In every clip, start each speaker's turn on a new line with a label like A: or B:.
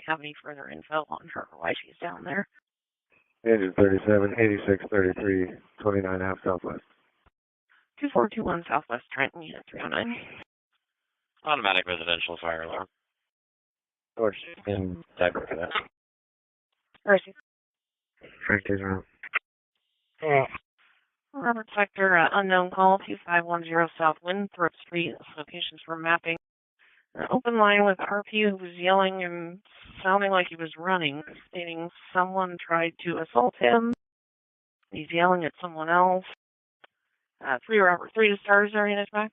A: have any further info on her or why she's down there.
B: Engine 37, 86, 33, 29 half southwest.
A: 2421 Southwest Trenton, Unit 309.
C: Automatic residential fire alarm.
B: George, and diaper for that.
A: Mercy.
B: Frank is around.
A: Robert Sector, unknown call, 2510 South Winthrop Street. Locations for mapping. An open line with RP who was yelling and sounding like he was running, stating someone tried to assault him. He's yelling at someone else. 3 Robert 3 to stars are in his back.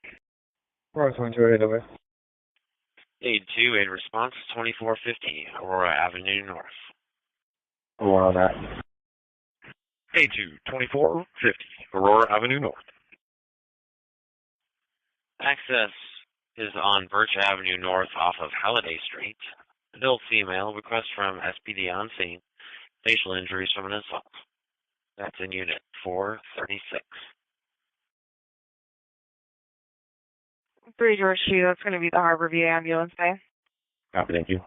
B: Ross 128 away.
C: Aid 2, aid response 2450, Aurora Avenue North.
B: More on that.
C: Aid 2, 2450, Aurora Avenue North. Access is on Birch Avenue North off of Halliday Street. Adult female, request from SPD on scene. Facial injuries from an assault. That's in Unit 436.
A: 3 George 2, that's going to be the Harborview ambulance bay.
B: Copy, thank you.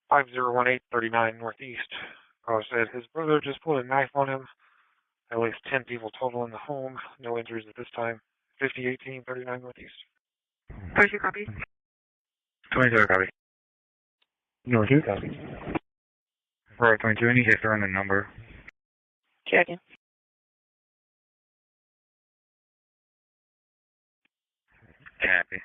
D: Five 501839 Northeast. Caller said his brother just pulled a knife on him. At least 10 people total in the home. No injuries at this time. 501839 Northeast.
A: 22 copy.
B: 22 copy. Northeast copy. Roar 22, any hit on the number?
A: Checking.
B: Copy.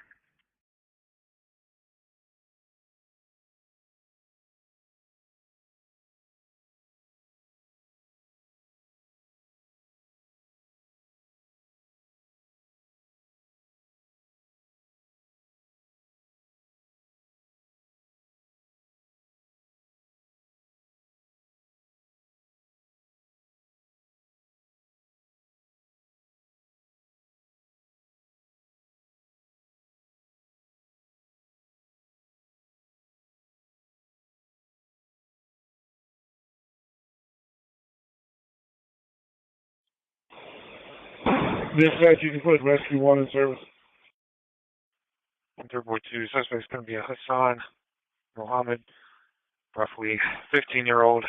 D: Dispatch, you can put Rescue 1 in service. Turbo 2, suspect's going to be a Hassan Mohammed, roughly 15-year-old,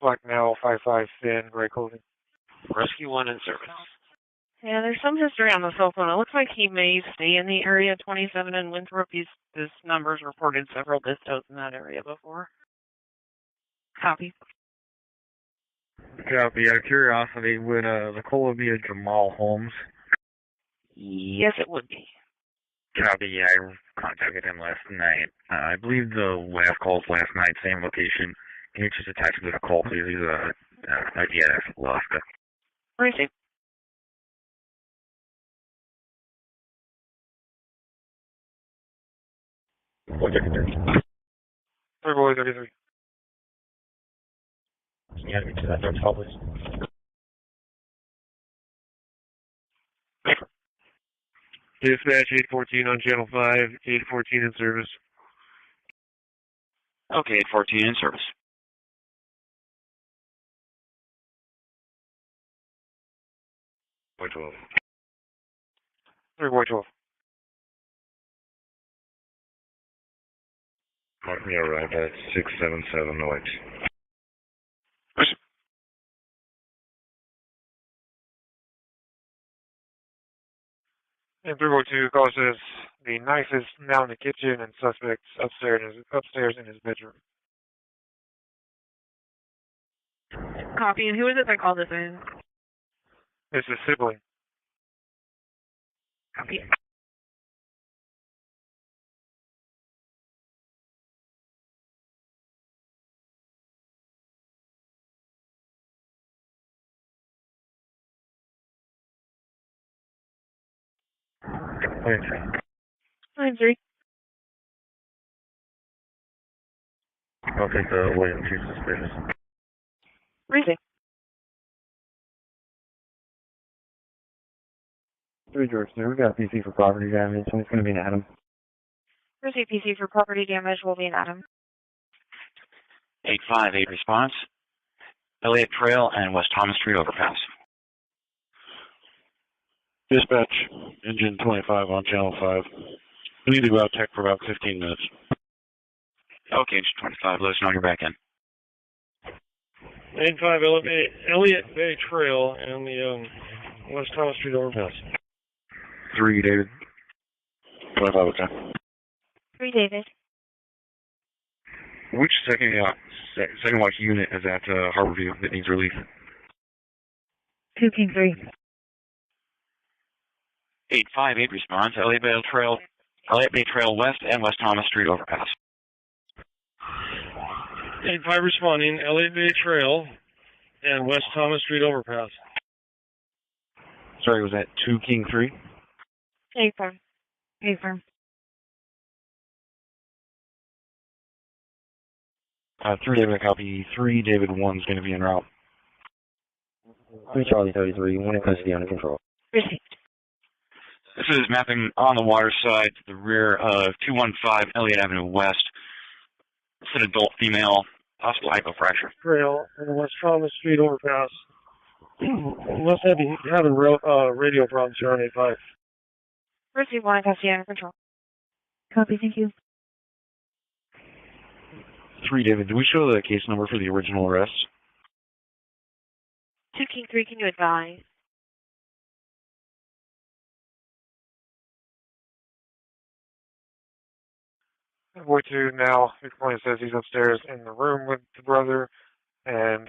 D: black male, 5'5", thin, gray clothing.
C: Rescue 1 in service.
A: Yeah, there's some history on the cell phone. It looks like he may stay in the area 27 in Winthrop. This number's reported several distos in that area before. Copy.
B: Copy. Out of curiosity, would the caller be a Jamal Holmes?
A: Yes, it would be.
B: Copy. Yeah, I contacted him last night. I believe the last calls last night, same location. Can you just attach to the call, please? He's a IDS Alaska.
A: Receive.
D: Turbo 33.
B: Yeah, get to that third call, please.
D: Dispatch 814 on channel 5, 814 in service.
C: Okay, 814 in service.
B: Boy 12.
D: 3
B: Mark me arrived at 67708.
D: And 302 caller says the knife is now in the kitchen and suspect's upstairs in his bedroom.
A: Copy. And who is it that called this in?
D: It's a sibling.
A: Copy.
B: Wait.
A: 9-3.
B: I'll take the William 2 suspicious.
A: Raising.
E: 3 George 2, we got a PC for property damage, and it's going to be an Adam.
A: Receive PC for property damage will be an Adam.
F: 858 response. Elliott Trail and West Thomas Street overpass.
G: Dispatch, engine 25 on channel 5. We need to go out tech for about 15 minutes.
F: Okay, engine 25, let us know when you're back in.
D: 85 Elliott Bay Trail and the West Thomas Street overpass.
G: 3 David. 25, okay.
A: 3 David.
G: Which second watch unit is at Harborview that needs relief?
A: 2 King 3.
F: 858 response. Elliott Bay Trail West and West Thomas Street overpass.
D: 85 responding, Elliott Bay Trail and West Thomas Street overpass.
G: Sorry, was that 2 King 3?
A: 8 firm. 8 firm.
G: 3 David, copy. 3 David 1's going to be en route.
E: 3 Charlie 33, 1 in custody under control.
A: Received.
F: This is mapping on the water side to the rear of 215 Elliott Avenue West. It's an adult female, possible hypofracture.
D: Trail and West Thomas Street overpass. Must be having radio problems here on 85.
A: Receive 1 in custody under control. Copy, thank you.
G: 3 David, do we show the case number for the original arrest?
A: 2 King 3, can you advise?
D: Boy 2 now, the complaint says he's upstairs in the room with the brother, and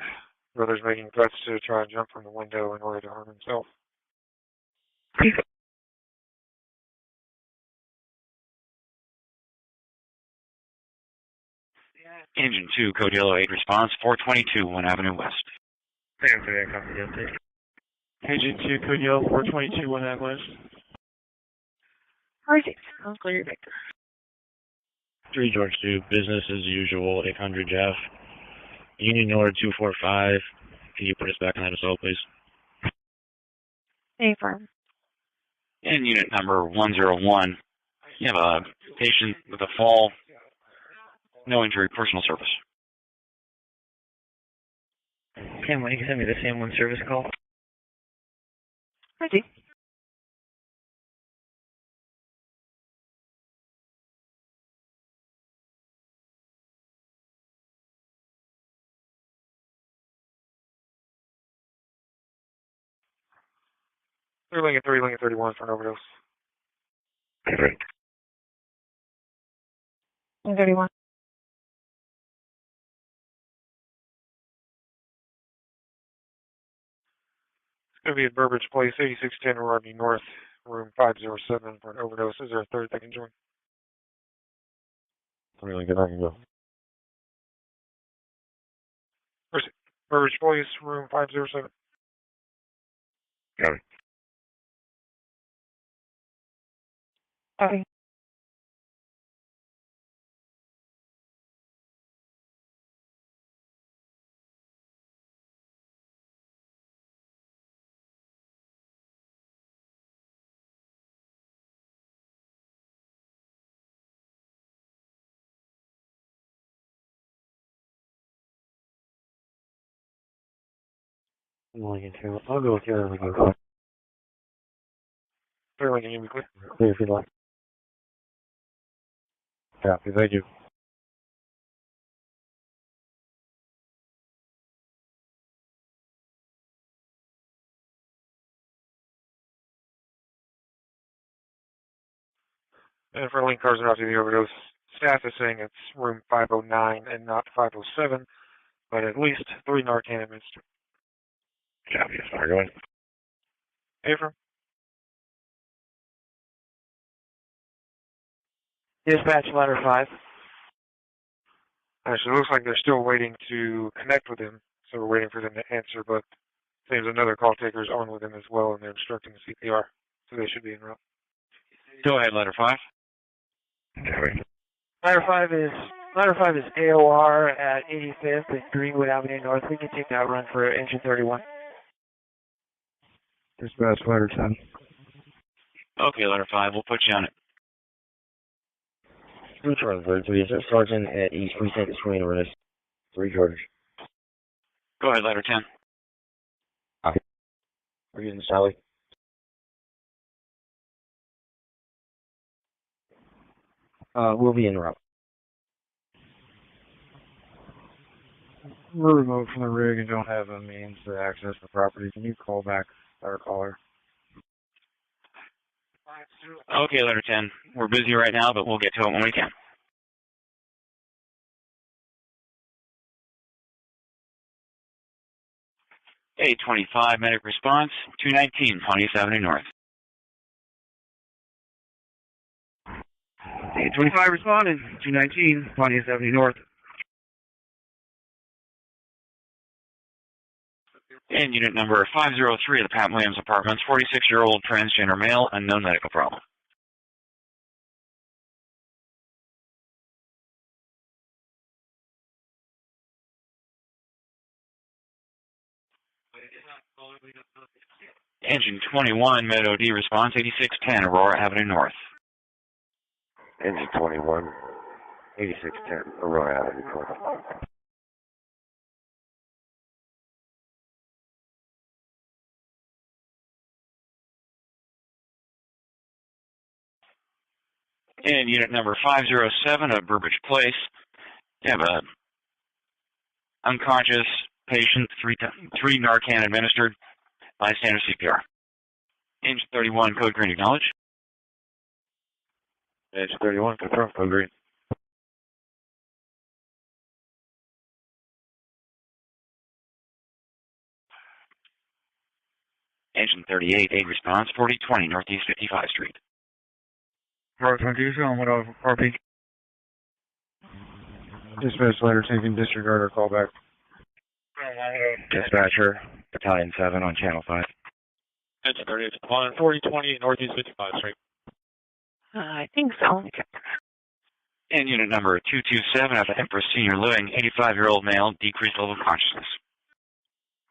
D: brother's making threats to try and jump from the window in order to harm himself.
F: Engine 2, code yellow 8 response, 422 1 Avenue West.
B: Thank you, copy the update.
G: Agent 2, code yellow 422 1 Avenue West.
A: Received. I'll clear your victim.
G: 3 George 2, business as usual, 800 Jeff. Union order 245. Can you put us back on that assault, please?
A: 8 firm.
F: In unit number 101, you have a patient with a fall, no injury, personal service.
B: Cam, why don't you send me the same one service call?
A: Ready.
D: Lincoln 3, Lincoln 31 for an overdose.
B: Okay.
A: 31.
D: It's going to be at Burbridge Place, 8610 Rodney North, room 507 for an overdose. Is there a third that can join?
G: 3 Lincoln, I can go.
D: Burbridge Place, room 507.
B: Got it.
A: Okay.
E: Lincoln 2, I'll go with you and Lincoln.
D: 3 Lincoln, you be clear.
E: Clear if you'd like.
G: Copy, thank you.
D: And for link cars after the overdose, staff is saying it's room 509 and not 507, but at least 3 Narcan administered.
B: Copy, sorry, go ahead.
D: Affirm.
H: Dispatch ladder 5.
D: Actually, it looks like they're still waiting to connect with him, so we're waiting for them to answer, but seems another call taker is on with him as well, and they're instructing CPR, so they should be en route.
F: Go ahead, ladder 5.
H: Ladder 5 is AOR at 85th and Greenwood Avenue North. We can take that run for engine 31.
E: Dispatch ladder 10.
F: Okay, ladder 5, we'll put you on it.
E: 3 Charlie 33, is that Sergeant at East Precinct between arrest? 3 charges.
F: Go ahead, ladder 10.
E: We're using Sally. We'll be en route. We're remote from the rig and don't have a means to access the property. Can you call back our caller?
F: Okay, ladder 10. We're busy right now, but we'll get to it when we can. A25 medic response, 219 Pontius Avenue North.
E: A25 responding, 219 Pontius Avenue North.
F: And unit number 503 of the Pat Williams Apartments, 46-year-old transgender male, unknown medical problem. Engine 21, Med OD response, 8610 Aurora Avenue North.
I: Engine 21, 8610 Aurora Avenue North.
F: And unit number 507 of Burbridge Place, you have a unconscious patient, three Narcan administered, bystander CPR. Engine 31, code green, acknowledge.
I: Engine 31, confirm, code green.
F: Engine 38, aid response, 4020 Northeast 55th Street.
E: North 22, what over, RP? Dispatch ladder taking disregard or callback. Dispatcher, Battalion 7 on Channel 5.
D: Engine 38, on 4020 Northeast 55th Street.
A: I think so.
F: And unit number 227 of Empress Senior Living, 85-year-old male, decreased level of consciousness.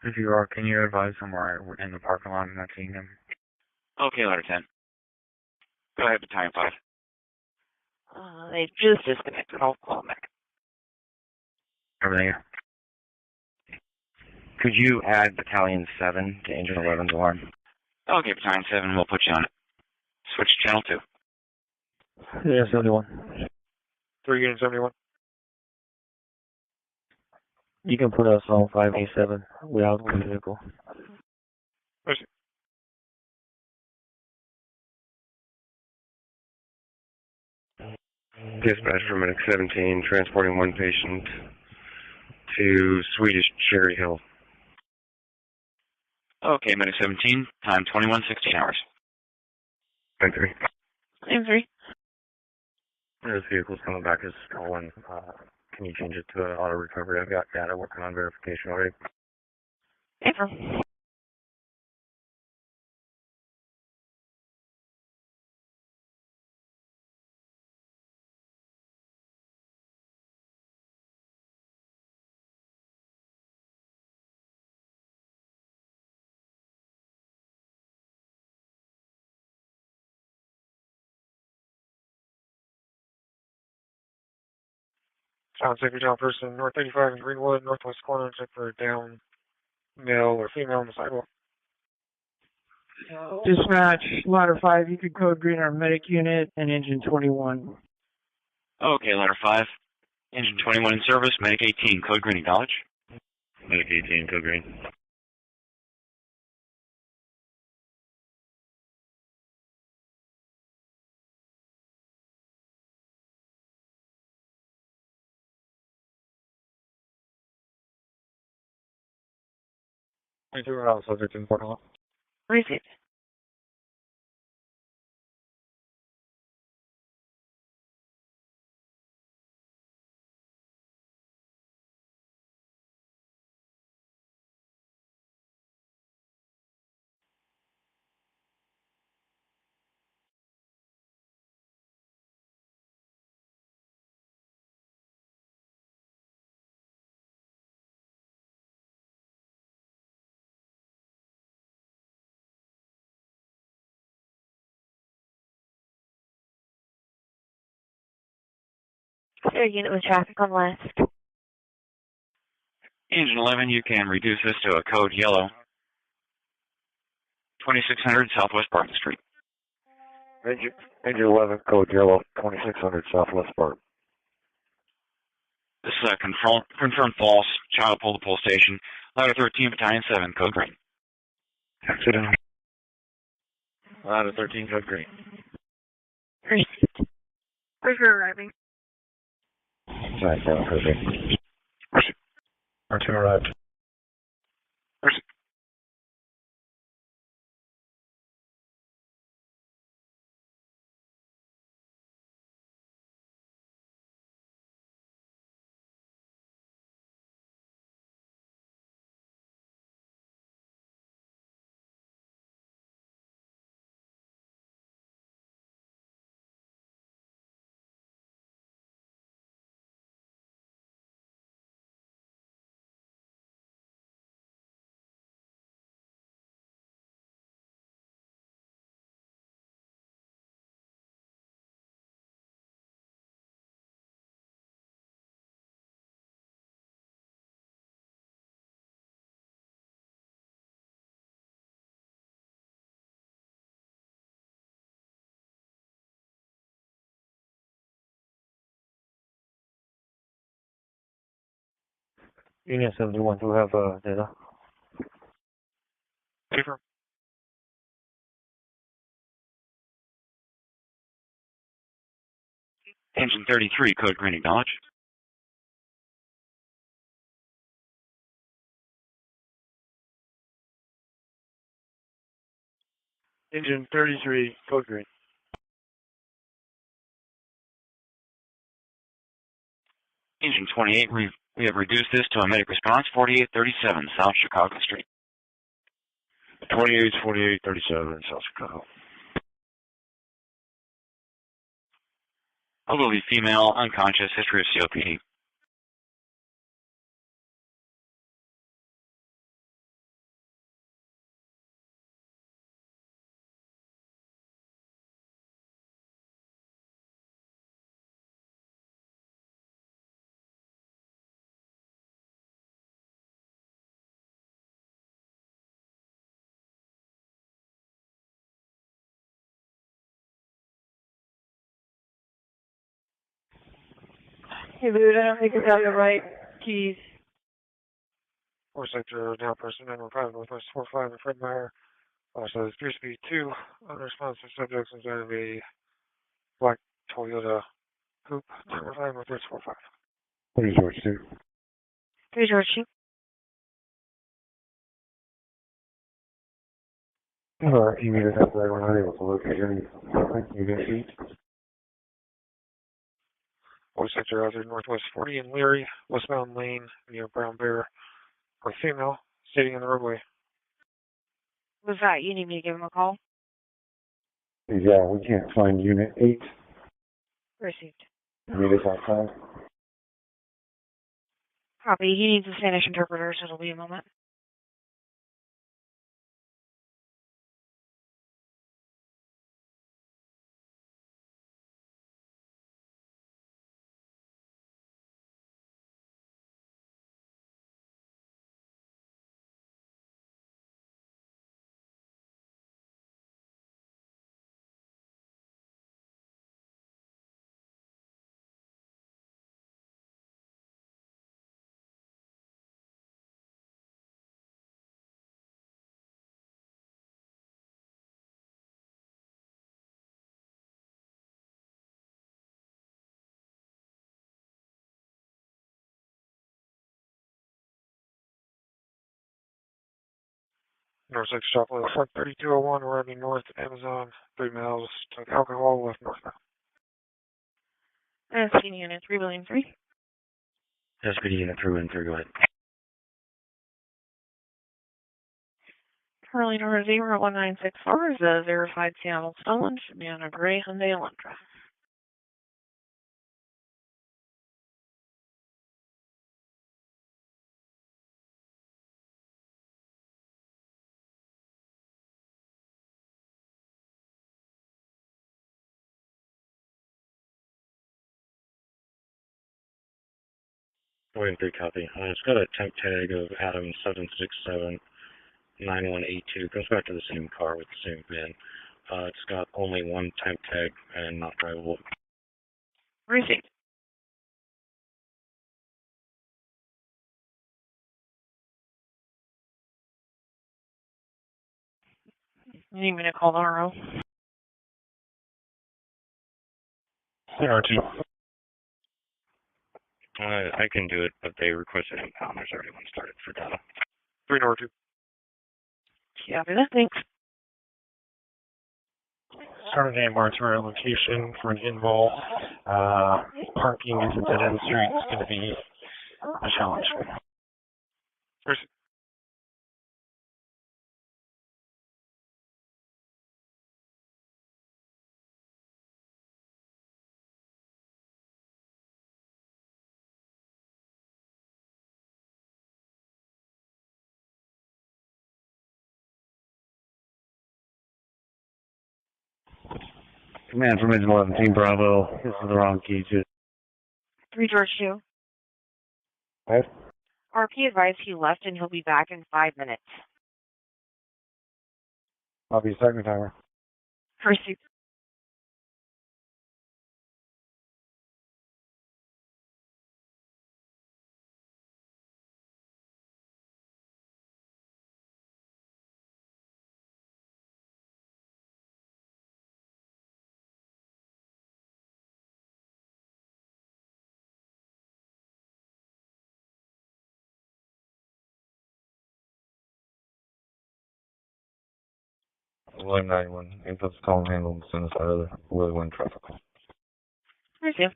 B: If you are, can you advise somewhere in the parking lot and not seeing him?
F: Okay, ladder 10. Go ahead, Battalion 5.
A: They just disconnected. I'll call back.
B: Everything.
E: Could you add Battalion 7 to Engine 11's alarm?
F: Okay, Battalion 7, we'll put you on it. Switch to Channel 2.
E: Yeah, 71.
D: 3 Unit 71.
E: You can put us on 587 without the vehicle.
I: Dispatch from Medic 17, transporting one patient to Swedish Cherry Hill.
F: Okay, Medic 17, time 21:16 hours.
I: Time 3.
A: Time 3.
B: This vehicle's coming back as stolen. Can you change it to auto recovery? I've got data working on verification already.
A: April.
D: Sound safe, down person, North 85 in Greenwood, northwest corner, check for a down male or female on the sidewalk.
H: Dispatch, ladder 5, you could code green our medic unit and engine 21.
F: Okay, ladder 5. Engine 21 in service, Medic 18, code green, acknowledge.
I: Medic 18, code green.
D: Subject in parking lot.
A: Received.
J: Clear unit with traffic on west.
F: Engine 11, you can reduce this to a code yellow. 2600 Southwest Barton Street.
D: Engine 11, code yellow, 2600 Southwest Barton.
F: This is a confirmed false. Child pull to pull station. Ladder 13, Battalion 7, code green.
D: Sit down. Ladder 13, code green.
J: Received. Where's your arriving?
D: Sorry, code green. R2 arrived. Union 71, do we have data? Paper.
F: Engine 33, code green, acknowledge.
D: Engine 33, code green.
F: Engine 28, we have reduced this to a medic response, 4837 South Chicago Street.
D: 4837 South Chicago.
F: Elderly female, unconscious, history of COPD.
J: Hey, dude, I don't think I got the right keys.
D: 4 sector, now person, and we're private Northwest 45 and Fred Meyer. So there appears to be 2 unresponsive subjects inside of a black Toyota coupe, number 5 Northwest 45. What is George 2?
J: Hey, George 2.
D: You mean that we're not able to locate any unit feet? 4 sector out there, Northwest 40 and Leary, westbound lane near Brown Bear, for a female sitting in the roadway.
A: Was that? You need me to give him a call?
D: Yeah, we can't find unit 8.
A: Received.
D: Meet us outside.
A: Copy. He needs a Spanish interpreter, so it'll be a moment.
D: North 6 Chocolate, 3201, arriving north, Amazon, 3 miles, took alcohol, left northbound.
A: SP Unit 3 William 3.
B: SPD Unit 3 and 3, go ahead.
A: Charlie number 01964 is a verified Seattle stolen. Should be on a gray Hyundai Elantra.
G: Waiting 3 copy. It's got a temp tag of Adam 7679182. Goes back to the same car with the same VIN. It's got only one temp tag and not drivable.
A: Received. You need me to call the RO?
D: CR2.
F: I can do it, but they requested impound. There's already one started for data.
D: 3 North 2.
A: Yeah, that thanks.
D: Saturday Martinsville location for an in-mall. Parking is a dead-end street. It's going to be a challenge. First.
G: Command from Engine 11, Team Bravo. This is the wrong key to
A: 3 George 2.
G: What?
A: RP advised he left and he'll be back in 5 minutes.
E: I'll be second timer.
A: Received.
E: William 91. Input's call handled as soon as I other William 1 traffic call.
A: Received.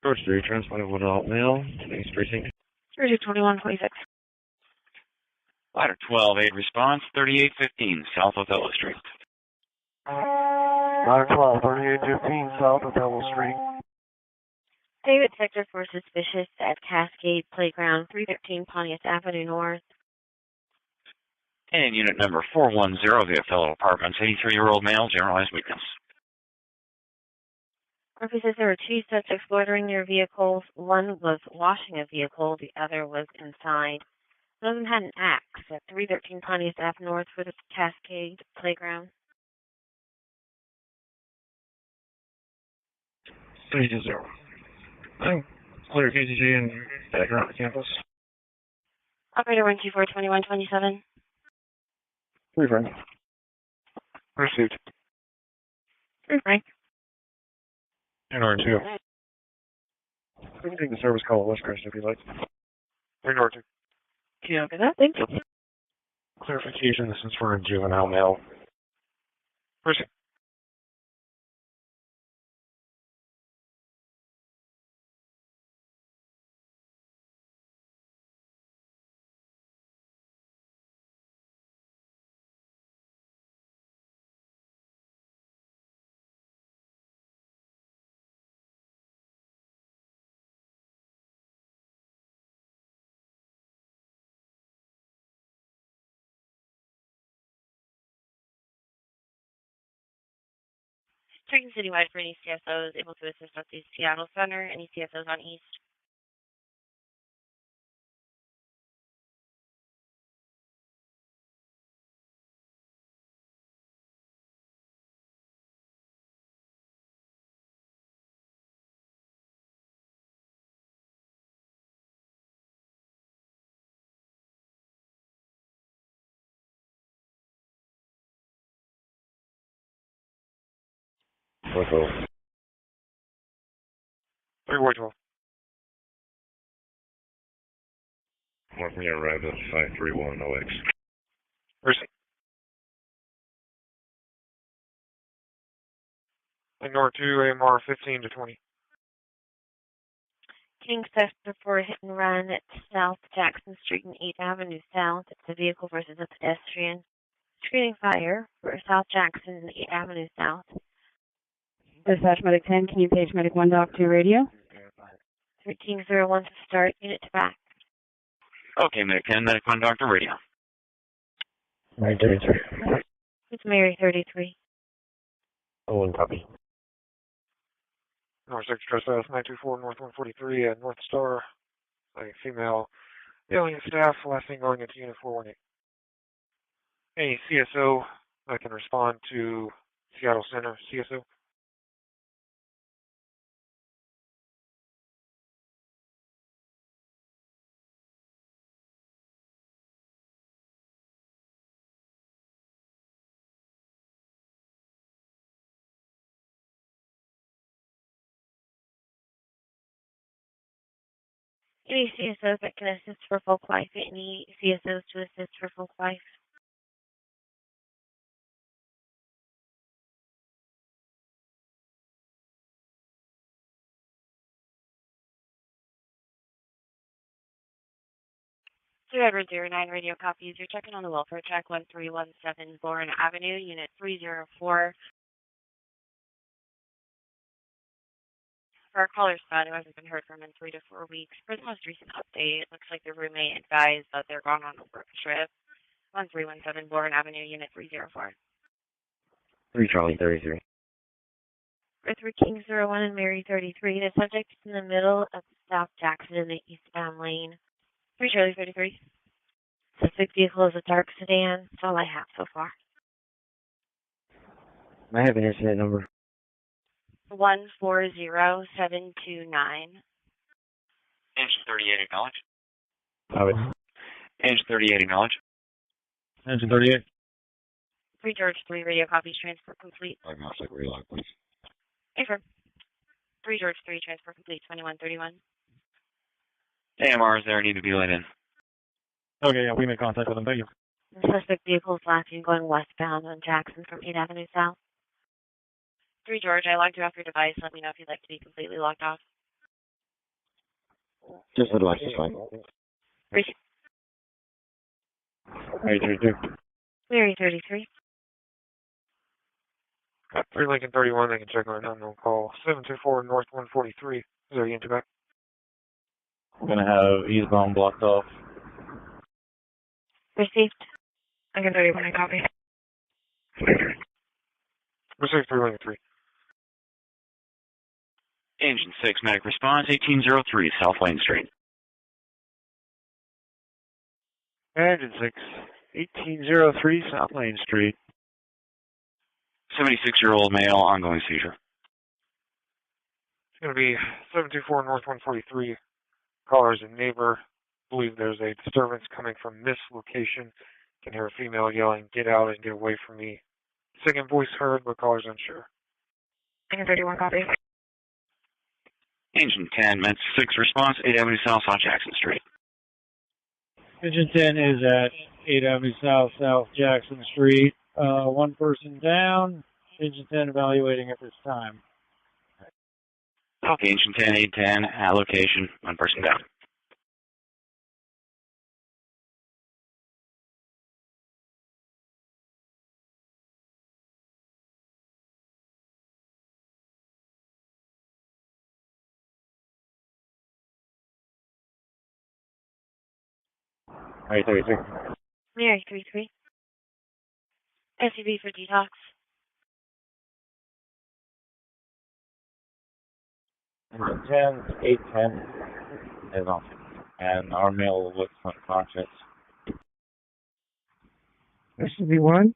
G: George 3, transponder with alt mail. Thanks, precinct.
A: 2126.
F: Ladder 12, aid response, 3815, south of Othello Street.
D: Ladder 12, 3815, south of Othello Street.
K: David Sector for suspicious at Cascade Playground, 313 Pontiac Avenue North.
F: And unit number 410 of the Othello Apartments, 83-year-old male, generalized weakness.
K: RP says there were 2 suspects loitering near vehicles. One was washing a vehicle, the other was inside. One of them had an axe at 313 Pontiac Ave North for the Cascade Playground.
D: 3-0. I'm clear KTG and back around the campus.
K: Operator 124-2127.
D: 3 Frank. Received.
A: 3 Frank.
D: And R2. We can take the service call at Westcrest if you'd like. 3 North 2.
A: Yeah, that thanks.
D: Clarification, this is for a juvenile male. Received.
K: Checking citywide for any CSOs able to assist at the Seattle Center. Any CSOs on East?
I: 412.
D: 3-12.
I: Mark me arrived at 531OX.
D: Mercy. Ignore 2, AMR 15 to 20.
K: King Sector for a hit and run at South Jackson Street and 8th Avenue South. It's a vehicle versus a pedestrian. Screening fire for South Jackson and 8th Avenue South.
J: Dispatch Medic 10, can you page Medic 1 Doc 2 radio?
K: 1301 to start, unit to back.
F: Okay, Medic 10, Medic 1, Dr. Radio.
I: Mary 33.
K: It's Mary 33.
I: 1 copy.
D: North 6 Trespass 924 North 143 at North Star. A female yelling at staff, last thing going into Unit 418. Any CSO that can respond to Seattle Center, CSO.
K: Any CSOs that can assist for folk life. Any CSOs to assist for folk life. Edward 09 radio copies. You're checking on the welfare track 1317 Bourne Avenue, Unit 304. For our caller's son who hasn't been heard from in 3 to 4 weeks, for the most recent update, it looks like the roommate advised that they're gone on a work trip. 1317 Bourne Avenue, Unit 304.
I: 3 Charlie 33.
K: For 3 King 01 and Mary 33, the subject is in the middle of South Jackson in the eastbound lane. 3 Charlie 33. Suspect vehicle is a dark sedan. That's all I have so far.
H: I have an incident number.
K: 140729.
F: Engine 38, acknowledge.
I: Copy.
F: Engine 38, acknowledge.
E: Engine 38.
K: 3 George 3 radio copies, transport complete.
I: Diagnostic relog, please.
K: Affirm. 3 George 3 transport complete, 2131.
F: AMR is there, need to be let in.
E: Okay, yeah, we made contact with them. Thank you.
K: The suspect vehicle is last seen going westbound on Jackson from 8th Avenue South. 3 George, I logged you off your device. Let me know if you'd like to be completely logged off.
I: Just the device is fine.
K: Receive.
I: Mary 33.
K: Mary 33.
D: Got 3 Lincoln 31, they can check on an unknown call. 724 North 143. Is there a unit back?
E: We're going to have eastbound blocked off.
K: Received. Lincoln 31, I copy.
D: Received 3 Lincoln 3.
F: Engine 6, medic response, 1803 South Lane Street.
L: Engine 6, 1803 South Lane Street.
F: 76-year-old male, ongoing seizure.
D: It's going to be 724 North 143. Caller's a neighbor. Believe there's a disturbance coming from this location. Can hear a female yelling, "Get out and get away from me." Second voice heard, but caller's unsure.
K: Lincoln 31, copy.
F: Engine 10, Med 6 response, 8th Avenue South, South Jackson Street.
E: Engine 10 is at 8th Avenue South, South Jackson Street. One person down. Engine 10 evaluating at this time.
F: Okay, Engine 10, 810, at location, one person down.
I: Mary 33.
K: Mary 33. SUV for detox.
E: Engine 10, 810 is on. And our male looks unconscious.
H: SUV1?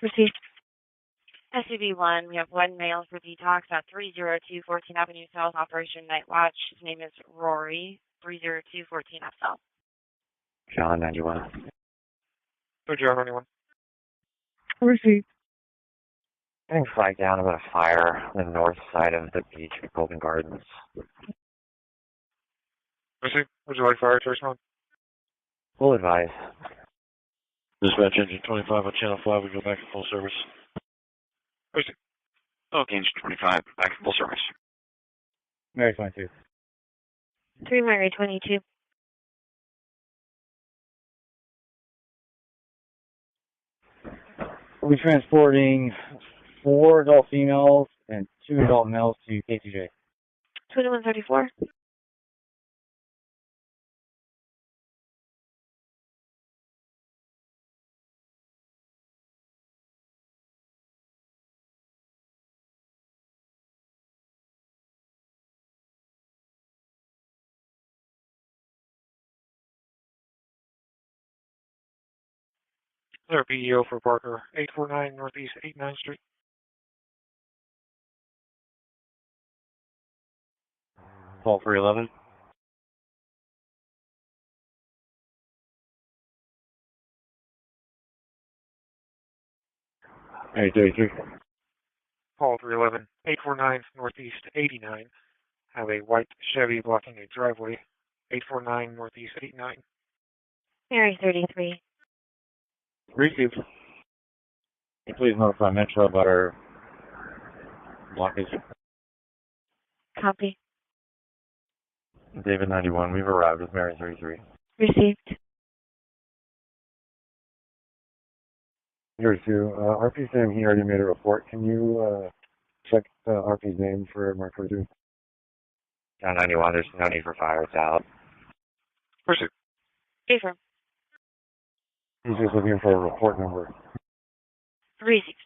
K: Received. SUV1, we have one male for detox at 302 14th Avenue South, Operation Night Watch. His name is Rory, 302 14th Ave South.
I: John 91.
D: So John 91.
H: Received.
M: Getting flagged down about a fire on the north side of the beach at Golden Gardens.
D: Missing? Would you like fire to respond?
M: Full advise.
G: Dispatch engine 25 on channel 5, we go back to full service.
D: Missing.
F: Okay, engine 25, back to full service.
E: Mary 22.
K: 3 Mary 22.
E: We'll be transporting 4 adult females and 2 adult males to KTJ.
K: 2134.
D: There, PEO for Parker, 849 Northeast 89th Street.
G: Call 311. Hey, 33.
D: Call 311, 849 Northeast 89. Have a white Chevy blocking a driveway, 849 Northeast 89.
K: Mary 33.
G: Received. Please notify Metro about our blockage.
K: Copy.
I: David 91, we've arrived with Mary 33.
K: Received.
I: 32, RP's name, he already made a report. Can you check RP's name for Mark 42?
M: John 91, there's no need for fire, it's out.
D: Pursuit.
K: Affirm.
I: He's just looking for a report number.
K: Received.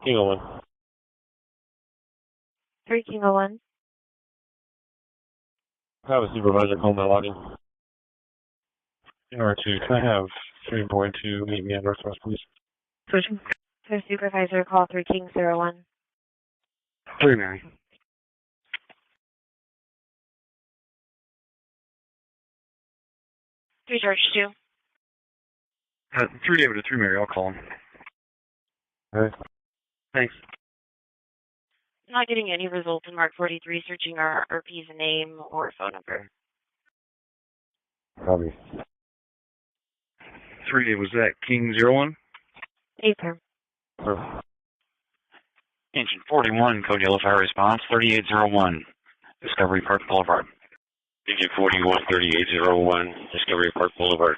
G: King 01.
K: 3 King 01.
G: Have a supervisor call my login. In order to, can I have 3 boy to meet me at Northwest, please?
K: Switching. So supervisor, call 3 King 01.
G: 3 Mary.
K: 3 George 2.
F: 3 David to 3 Mary, I'll call him.
I: Okay.
F: Thanks.
K: Not getting any results in Mark 43, searching our RP's name or phone number.
I: Copy.
F: 3 David, was that King 01?
K: Affirm.
F: Engine 41, code yellow fire response, 3801, Discovery Park Boulevard.
C: Engine 41, 3801, Discovery Park Boulevard.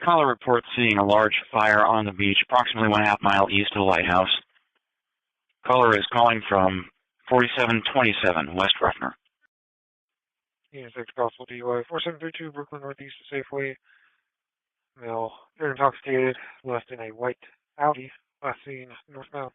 F: Caller reports seeing a large fire on the beach, approximately 1.5 miles east of the lighthouse. Caller is calling from 4727 West Ruffner.
D: Unit 6 possible DUI, 4732 Brooklyn Northeast Safeway. Male, very intoxicated, left in a white Audi, last seen northbound.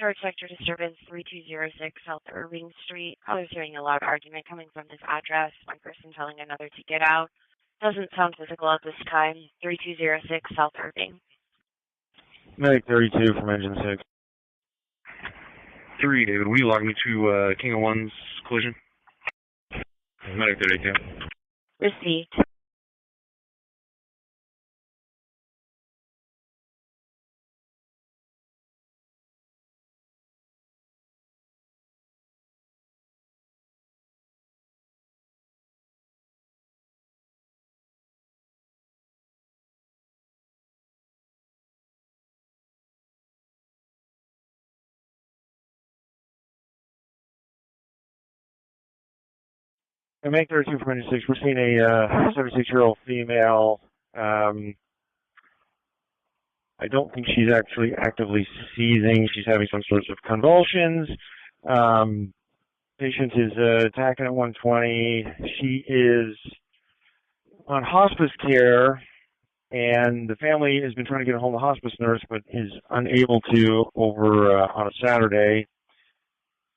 K: Third sector disturbance 3206 South Irving Street. Caller's hearing a loud argument coming from this address. One person telling another to get out. Doesn't sound physical at this time. 3206 South Irving.
G: Medic 32 from engine 6.
F: 3 David, will you log me to King 01's collision?
G: Medic 32.
K: Received.
L: And May 32 from 26, we're seeing a 76-year-old female. I don't think she's actually actively seizing. She's having some sorts of convulsions. Patient is attacking at 120. She is on hospice care, and the family has been trying to get a hold of the hospice nurse, but is unable to over on a Saturday.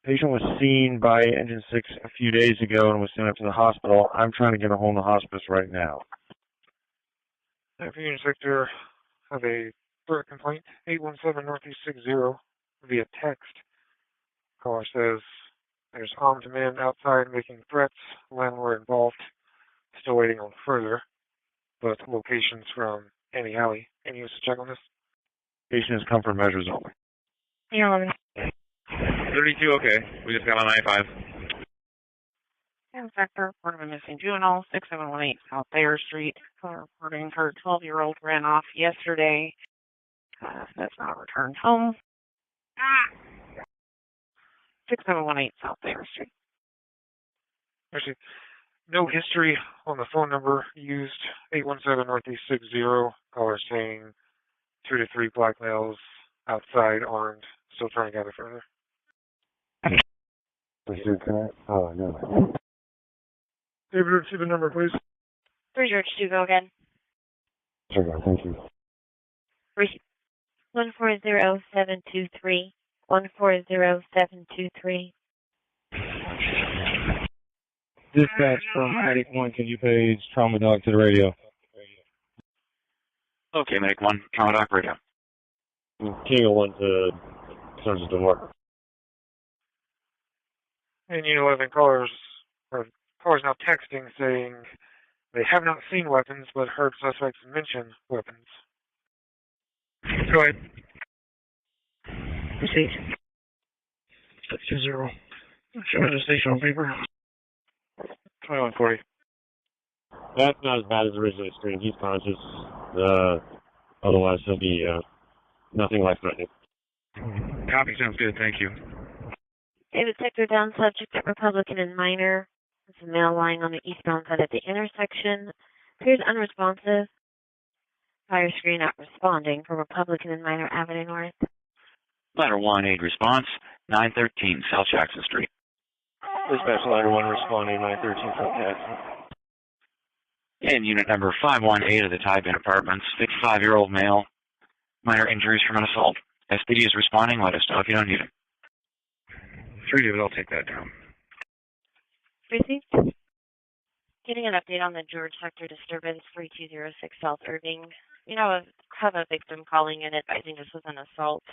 L: Patient was seen by Engine 6 a few days ago and was sent up to the hospital. I'm trying to get a hold of the hospice right now.
D: Union Sector have a threat complaint, 817 Northeast 60 via text. Caller says there's armed men outside making threats. Landlord involved. Still waiting on further. Both locations from Annie Alley. Any use to check on this?
L: Patient has come for measures only.
K: Yeah,
F: 32, okay. We just got on 95.
A: And Sector, report of a missing juvenile, 6718 South Thayer Street. Reporting her 12-year-old ran off yesterday. That's not returned home. 6718 South Thayer Street.
D: Actually, no history on the phone number used, 817 Northeast 60. Caller saying 2 to 3 black males outside armed. Still trying to gather further.
I: Oh, no.
D: David, repeat the number, please.
K: 3 George 2, go again.
I: Sure, thank you.
K: 140723. 140723.
E: Dispatch from Attic 1, can you page Trauma Doc to the radio?
F: Okay, Medic 1, Trauma Doc radio.
I: King of 1 to Sergeant DeMarco.
D: And Unit 11 callers now texting saying they have not seen weapons but heard suspects mention weapons. Go ahead.
H: Proceed. 620. Show me the station on paper.
D: 2140.
I: That's not as bad as originally screened. He's conscious. Otherwise, he'll be nothing life-threatening.
F: Copy, sounds good, thank you.
K: David Sector down, subject at Republican and Minor. There's a male lying on the eastbound side of the intersection. Appears unresponsive. Fire screen not responding for Republican and Minor Avenue North.
F: Ladder 1, aid response, 913 South Jackson Street.
L: Dispatch Ladder 1 responding, 913 South Jackson.
F: And unit number 518 of the Tybin Apartments, 55-year-old male, minor injuries from an assault. SPD is responding, let us know if you don't need him. 3 David, I'll take that down.
K: Received. Getting an update on the George Sector disturbance, 3206 South Irving. You know, have a victim calling in advising this was an assault,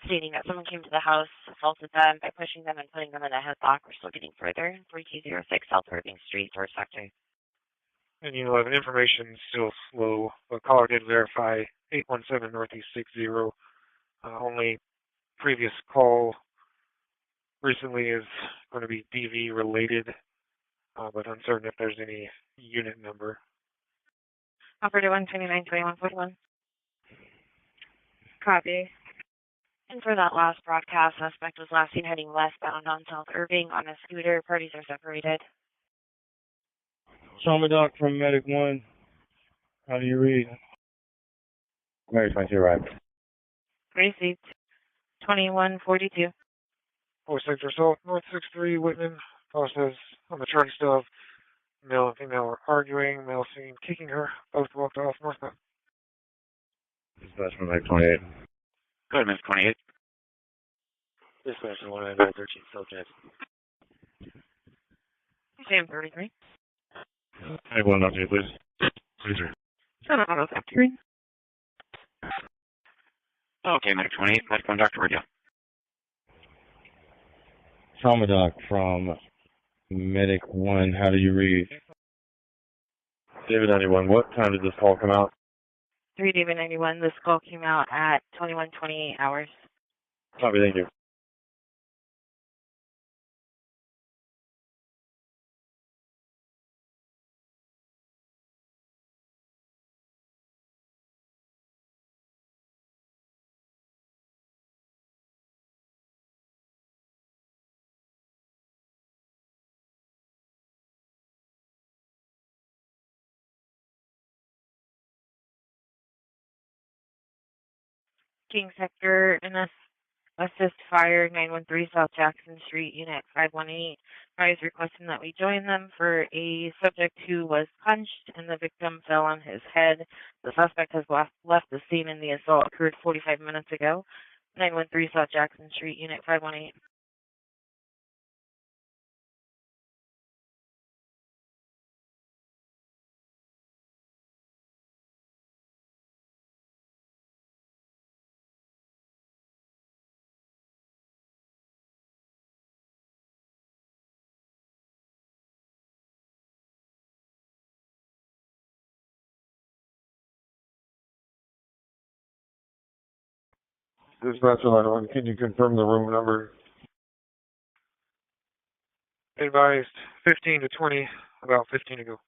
K: stating that someone came to the house, assaulted them by pushing them and putting them in a headlock. We're still getting further. 3206 South Irving Street, George Sector.
D: And Unit 11 information still slow, but caller did verify 817 Northeast 60. Only previous call recently is going to be DV related, but uncertain if there's any unit number.
K: Operator 129-2141. Copy. And for that last broadcast, suspect was last seen heading westbound on South Irving on a scooter. Parties are separated.
E: Trauma Doc from Medic 1. How do you read?
I: Mary 22, right.
K: Received. 2142.
D: 4 Sector Assault, North 63, Whitman. Caller says on the charting stub, male and female were arguing, male seen kicking her. Both walked off northbound.
I: Dispatch from Mike 28.
F: Go ahead, Medic 28.
L: Dispatch from 10913 South Jackson.
A: Sam 33.
I: Hey, 1 up to you, please. Please, sir.
A: Son Auto Factory.
F: Okay, Medic 28, Medic 1, Dr. Radio.
E: Trauma Doc from Medic 1. How do you read?
I: David 91, what time did this call come out?
K: 3 David 91. This call came out at 21:28 hours.
I: Copy, thank you.
K: King Sector and assist fire 913 South Jackson Street, Unit 518. Fire is requesting that we join them for a subject who was punched and the victim fell on his head. The suspect has left the scene and the assault occurred 45 minutes ago. 913 South Jackson Street, Unit 518.
L: Dispatch 11, can you confirm the room number?
D: Advised 15 to 20, about 15 to go.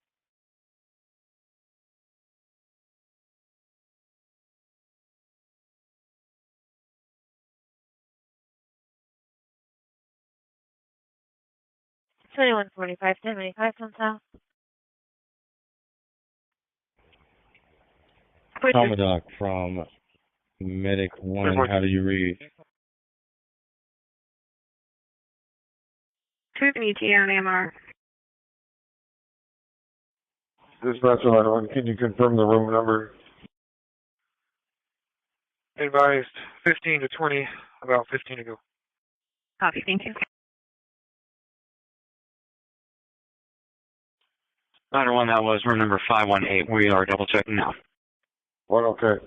K: Twenty-one 45, 1095 on South.
G: Commodore from Medic 1, how do you read?
J: 220 on AMR.
L: Dispatch 11, can you confirm the room number?
D: Advised 15 to 20, about 15 to go.
J: Copy, thank you.
F: Ladder 1, that was room number 518. We are double checking now.
L: What, okay.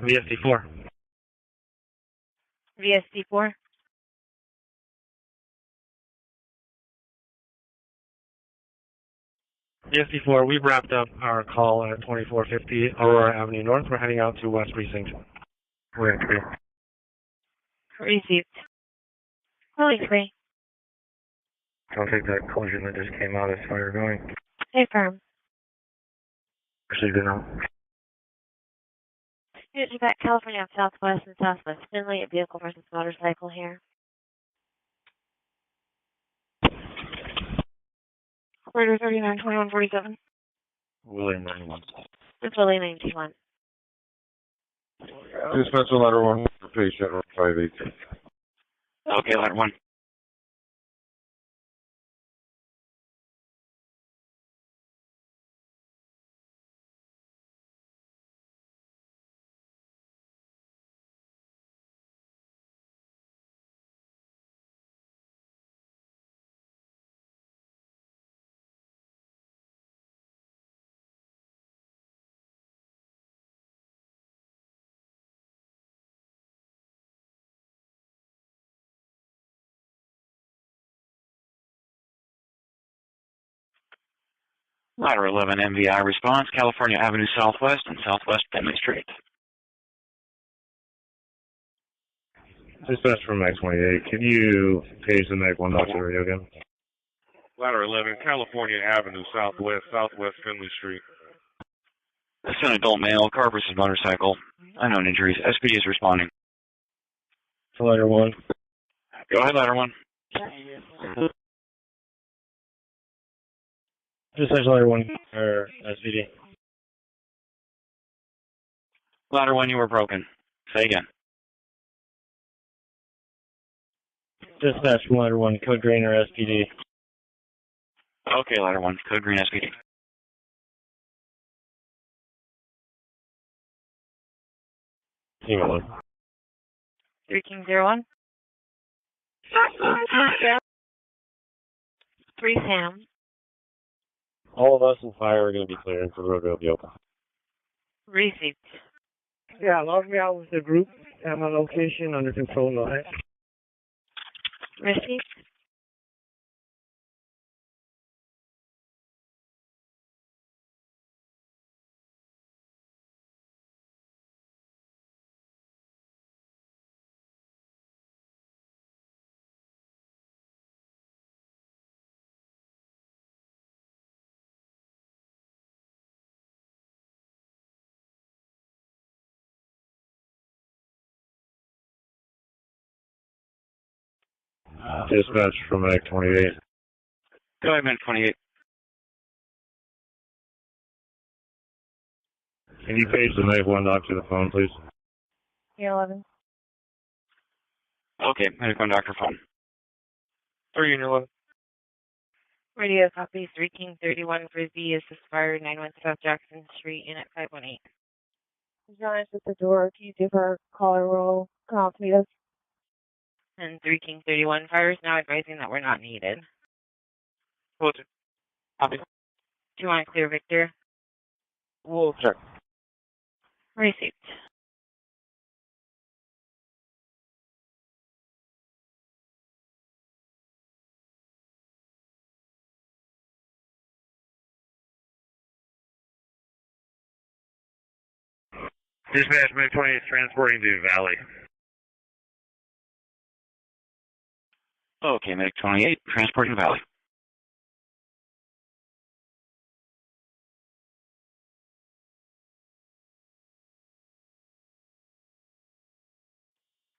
I: VSD4.
K: VSD4.
I: VSD4, we've wrapped up our call at 2450 Aurora Avenue North. We're heading out to West Precinct. We're in 3.
K: Received. Fully free.
B: I'll take that collision that just came out as fire going.
K: Stay firm.
B: Received it now.
K: Unit back California on Southwest and Southwest Finley, a vehicle versus motorcycle here.
J: Operator 39, 2147.
G: William 91.
K: It's Willie 91.
L: Dispatch ladder 1 for patient 518.
F: Okay, ladder 1. Ladder 11, MVI response, California Avenue Southwest and Southwest Finley Street.
I: Dispatch from X28. Can you page the Meg 1 Dr. radio again?
N: Ladder 11, California Avenue Southwest, Southwest Finley Street.
F: This is an adult male, car versus motorcycle. Unknown injuries. SPD is responding.
I: To ladder 1.
F: Go ahead, ladder 1.
I: Dispatch ladder 1 or SPD.
F: Ladder 1, you were broken. Say again.
I: Dispatch from ladder 1, code green or SPD.
F: Okay, ladder 1, code green SPD.
I: Email 1.
K: 3 King 01. 3 Sam.
I: All of us in fire are going to be clearing for the road to be open.
K: Received.
H: Yeah, log me out with the group at my location under control now.
K: Received.
I: Dispatch from Medic 28.
F: Go ahead, Medic 28.
I: Can you page the Medic 1 doc to the phone, please?
J: Unit 11.
F: Okay, Medic 1 doctor phone.
D: 3 Unit 11.
K: Radio copy 3 King 31 Frisbee is expired 91 South Jackson Street, Unit 518.
J: John's at the door. Can you give her a caller roll? Come to meet us.
K: And 3 King 31 fires now advising that we're not needed.
D: Bulletin. Copy.
K: Do you want to clear Victor?
D: We'll check.
K: Received.
B: Dispatch, Medic 28 is transporting to Valley.
F: Okay, Medic 28, transporting to Valley.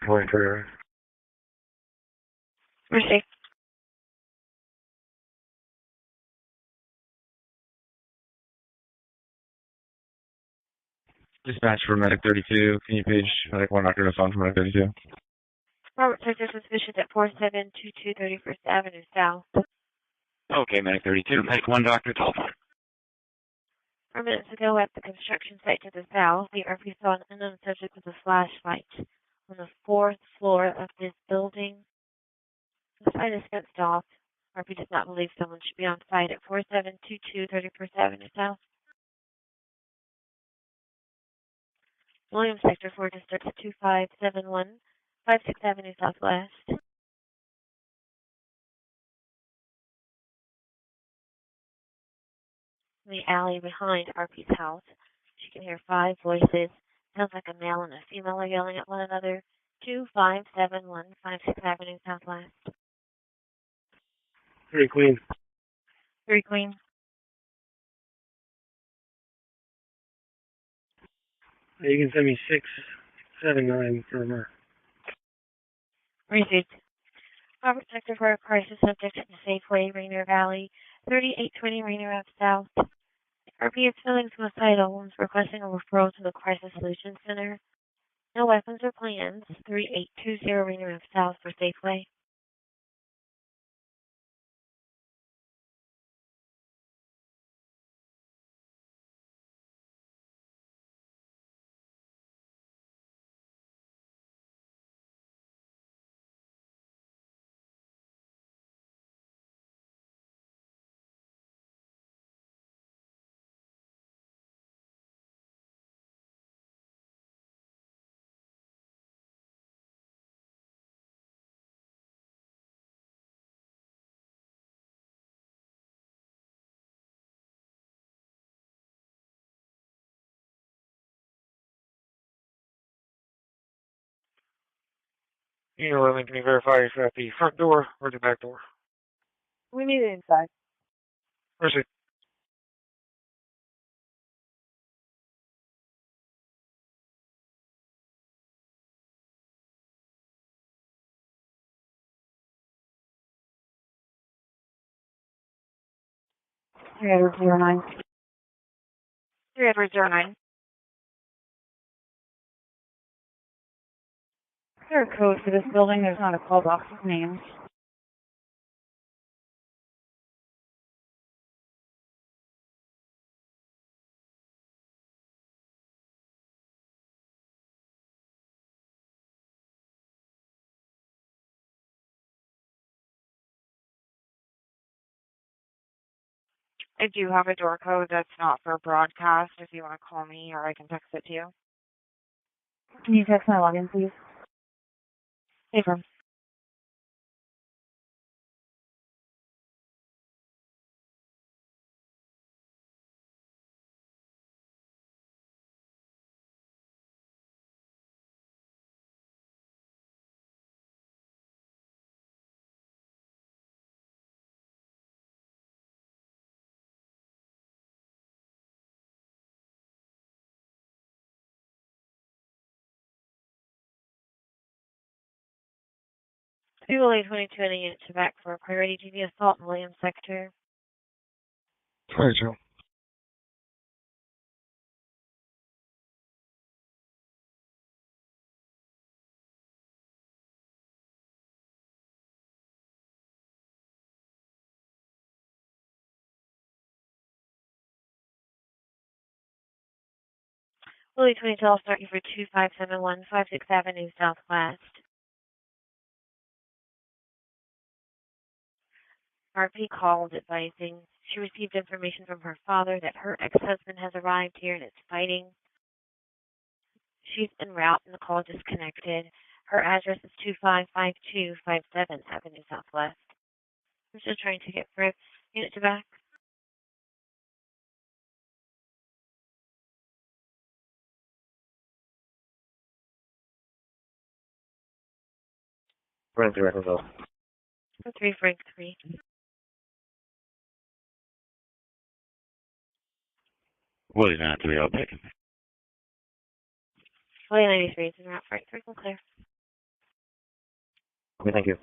B: Going for
K: Received.
L: Dispatch for Medic 32. Can you page Medic 1 doctor to phone for Medic 32?
K: Robert Sector suspicious at 4722 31st Avenue South.
F: Okay, Medic 32, Medic 1 doctor telephone.
K: 4 minutes ago at the construction site to the south, the RP saw an unknown subject with a flashlight on the 4th floor of this building. The site is fenced off. RP does not believe someone should be on site at 4722 31st Avenue South. Williams Sector 4 District 2571 56th Avenue Southwest. In the alley behind RP's house, she can hear 5 voices. Sounds like a male and a female are yelling at one another. 2571 56th Avenue Southwest.
D: 3 Queen.
K: 3 Queen.
D: You can send me 679 for her.
K: Received. Robert Sector for a crisis subject in Safeway, Rainier Valley, 3820 Rainier Ave South. RP is feeling suicidal and is requesting a referral to the Crisis Solutions Center. No weapons or plans. 3820 Rainier Ave South for Safeway.
D: Unit 11, can you verify if you're at the front door or the back door?
J: We need it inside.
D: Mercy.
J: Edward 09.
K: 3 Edward 09.
J: Is there a code for this building? There's not a call box with names.
A: I do have a door code that's not for broadcast if you want to call me, or I can text it to you.
J: Can you text my login, please?
A: Affirm.
K: Fuel A22 and a unit to back for a priority duty assault in Williams sector.
D: Fire Joe.
K: Willie 22, I'll start you for 2571 56th Avenue Southwest. RP called advising she received information from her father that her ex-husband has arrived here and is fighting. She's en route and the call disconnected. Her address is 2552 57th Avenue Southwest. I'm still trying to get for unit to back.
M: Frank 3, Echo
K: 3 Frank 3.
G: Willie 93, I'll take him.
K: Willie 93 is en route. Frank 3, clear.
M: Okay, thank you.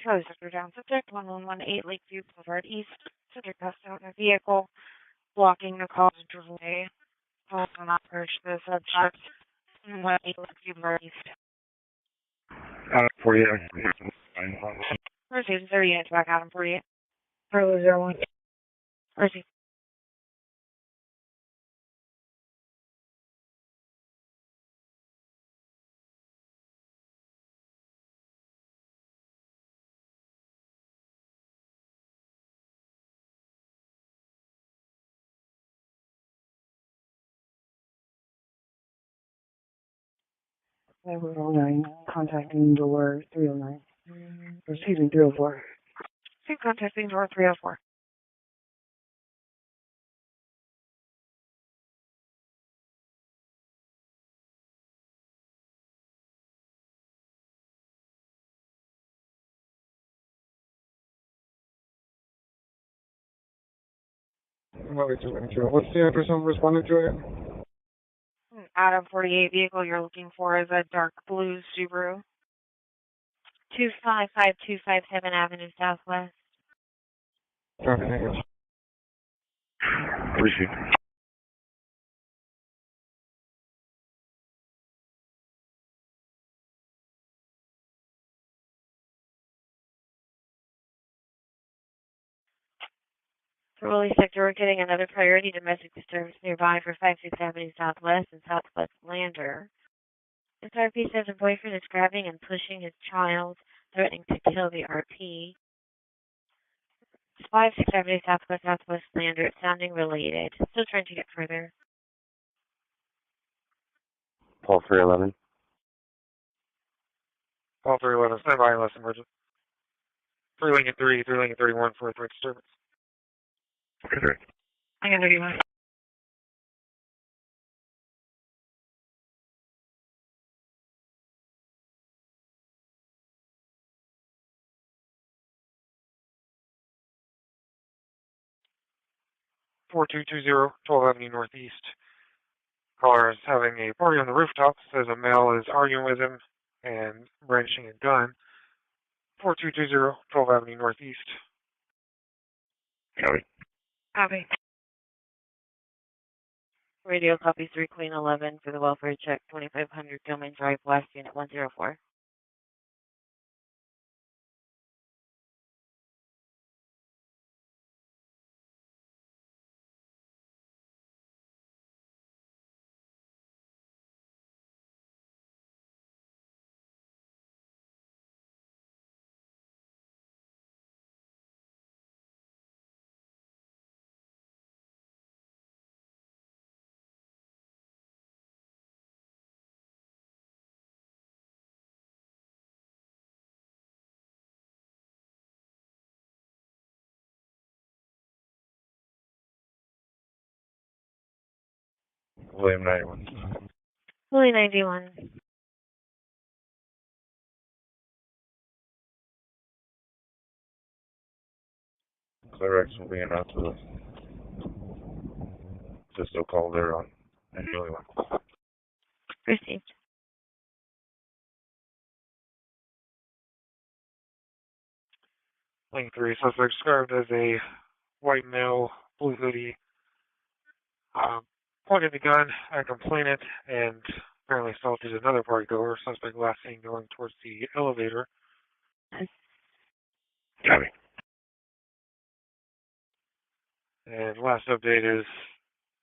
J: Charlie Sector down. Subject 1118 Lakeview Boulevard East. Subject passed out in a vehicle, blocking the cause of delay. Call will not approach the subject. 1118 Lakeview Boulevard East.
N: 48.
J: Mercy, 30 units back out on 48. Charlie 01. Mercy. Level 09, contacting door 309. Excuse me, 304. Contacting door 304.
D: What's the address I'm responding to again?
J: Out of 48 vehicle you're looking for is a dark blue Subaru.
K: 2552 57th Avenue Southwest.
D: Okay, thank you.
N: Appreciate it.
K: For Willie Sector, we're getting another priority domestic disturbance nearby for 56th Avenue Southwest and Southwest Lander. This RP says a boyfriend is grabbing and pushing his child, threatening to kill the RP. It's 56th Avenue Southwest, Southwest Lander. It's sounding related. Still trying to get further.
M: Paul 311.
D: Call 311, stand by unless emergent. 3 Lincoln 3, 3 Lincoln 31 for a threat disturbance.
N: Okay, sir.
J: I got 31.
D: Four two two zero 12th Avenue Northeast. Caller is having a party on the rooftop. Says a male is arguing with him and brandishing a gun. 4220 12th Avenue Northeast.
N: Copy.
J: Copy.
K: Radio copy 3 Queen 11 for the welfare check, 2500 Gilman Drive West, Unit 104.
N: William 91.
K: Willie 91.
N: Clear X will be announced to us.
L: Just so called there on an early one.
K: Received.
D: Lane 3, suspect described as a white male, blue hoodie, pointed the gun at a complainant and apparently assaulted another party goer. Suspect last seen going towards the elevator.
L: Copy.
D: And last update is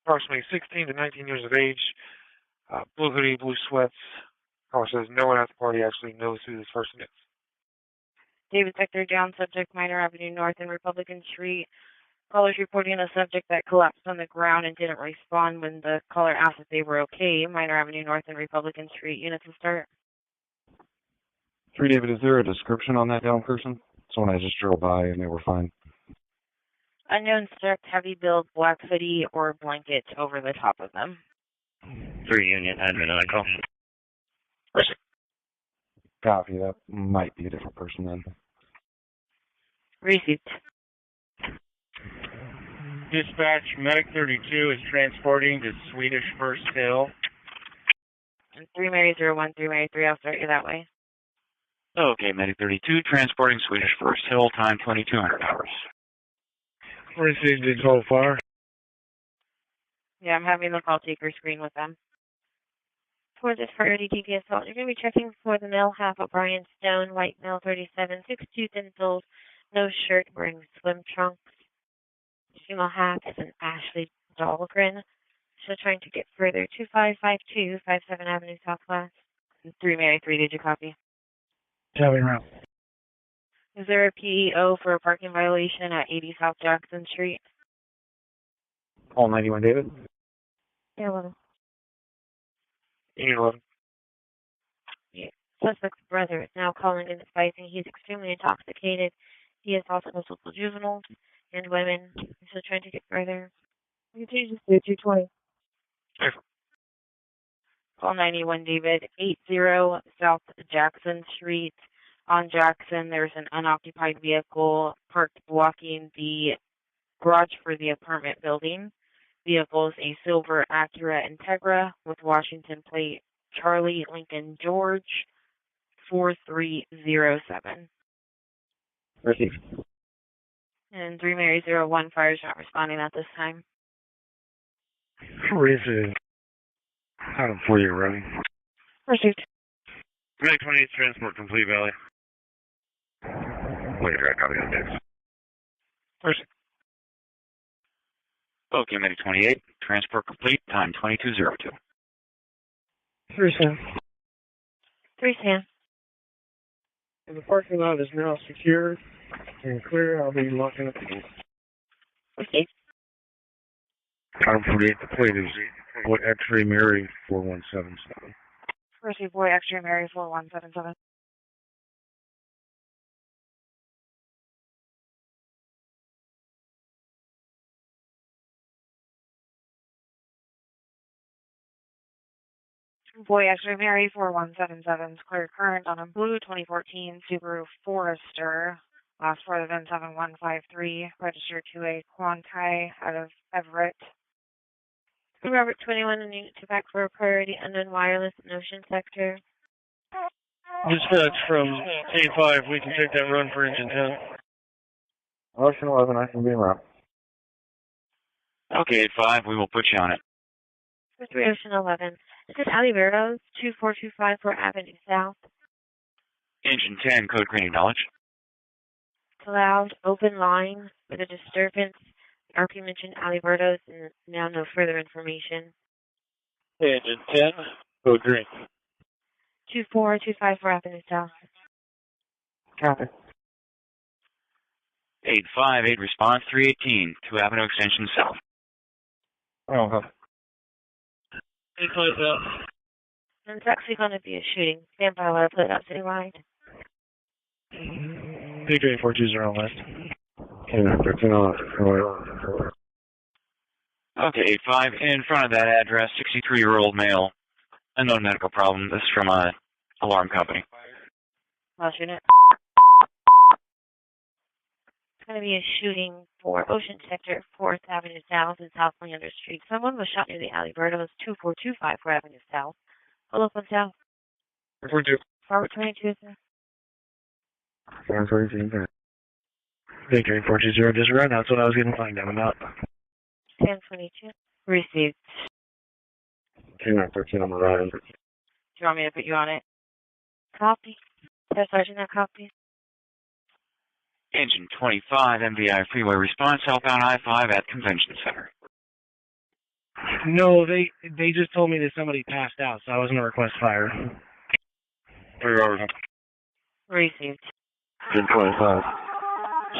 D: approximately 16 to 19 years of age, blue hoodie, blue sweats. Caller says no one at the party actually knows who this person is.
J: David Sector down, subject Minor Avenue North and Republican Street. Callers reporting a subject that collapsed on the ground and didn't respond when the caller asked if they were okay. Minor Avenue North and Republican Street. Units will start.
L: 3, David, is there a description on that down person? Someone I just drove by and they were fine.
J: Unknown subject, heavy build, black hoodie or blanket over the top of them.
F: 3 Union, admin, I call.
L: Copy. That might be a different person then.
J: Received.
E: Dispatch, Medic 32 is transporting to Swedish First Hill.
J: And 3 Mary 01, 3 Mary 3, I'll start you that way.
F: Okay, Medic 32, transporting Swedish First Hill, time 2200 hours.
E: Received in total fire.
J: Yeah, I'm having the call taker screen with them. For this priority DP assault, you're going to be checking for the male half of Brian Stone, white male 37, 6'2", thin-filled, no shirt, wearing swim trunks. Female half is an Ashley Dahlgren. She's trying to get further. 2552, 57 Avenue Southwest. 3 Mary 3, did you copy?
E: Copy, round.
J: Is there a PEO for a parking violation at 80 South Jackson Street?
L: Call 91, David.
J: Yeah, 11.
D: Union 11.
J: Yeah. Suspect's brother is now calling in advising he's extremely intoxicated. He has also multiple juveniles and women. So trying to get further. You can just do 220. Call 91, David. 80 South Jackson Street. On Jackson, there's an unoccupied vehicle parked blocking the garage for the apartment building. Vehicle is a silver Acura Integra with Washington plate Charlie Lincoln George 4307.
L: Received.
J: And 3 Mary 01 fire is not responding at this time.
L: Received. Item 4, you're running.
J: Received.
N: Medic 28, transport complete, Valley.
L: Wait, I copy on this.
D: Received.
F: Okay, Medic 28, transport complete, time 2202.
E: 3 Sam.
J: 3 Sam.
E: The parking lot is now secure and clear. I'll be locking up the gate.
J: Okay.
L: Item 48, the plate is what X-ray Mary 4177.
J: Received boy X-ray Mary 4177. Boy X-ray Mary 4177 clear current on a blue 2014 Subaru Forester. Last four of the VIN 7153, registered to a Quantai out of Everett. Robert 21 and unit to back for a priority unknown wireless in Ocean Sector.
E: Dispatch from A5, we can take that run for engine 10.
L: Ocean 11, I can be en route.
F: Okay, 5, we will put you on it.
K: 3 Ocean 11. This is Aliveros, 24254 Avenue South.
F: Engine 10, code green acknowledge.
K: Cloud, open line with a disturbance. RP mentioned Alibertos and now no further information.
E: Engine 10, code green.
K: 24254 Avenue South.
L: Copy.
F: 858, response 318, 2 Avenue Extension South.
L: Oh, huh.
E: 8 out.
K: And it's actually going to be a shooting. Stand by while I put it up citywide.
E: PJ 420 left.
L: Okay, 13 on.
F: Okay, 85, in front of that address, 63-year-old male, unknown medical problem. This is from a alarm company.
K: Last unit. going to be a shooting for Ocean Sector, 4th Avenue South and South Leander Street. Someone was shot near the Alberto's 2425 4th Avenue South. Hold up on South.
D: 42.
K: Forward 22, sir.
L: Forward 22. Victory 420 disregard. That's what I was getting flagged down about.
K: 1022. Received.
I: 2913 on the right.
K: Do you want me to put you on it? Copy. Staff Sergeant, that copy.
F: Engine 25, MVI freeway response, southbound I-5 at Convention Center.
L: No, they just told me that somebody passed out, so I was going to request fire.
I: 3 hours.
K: Received.
I: Engine 25,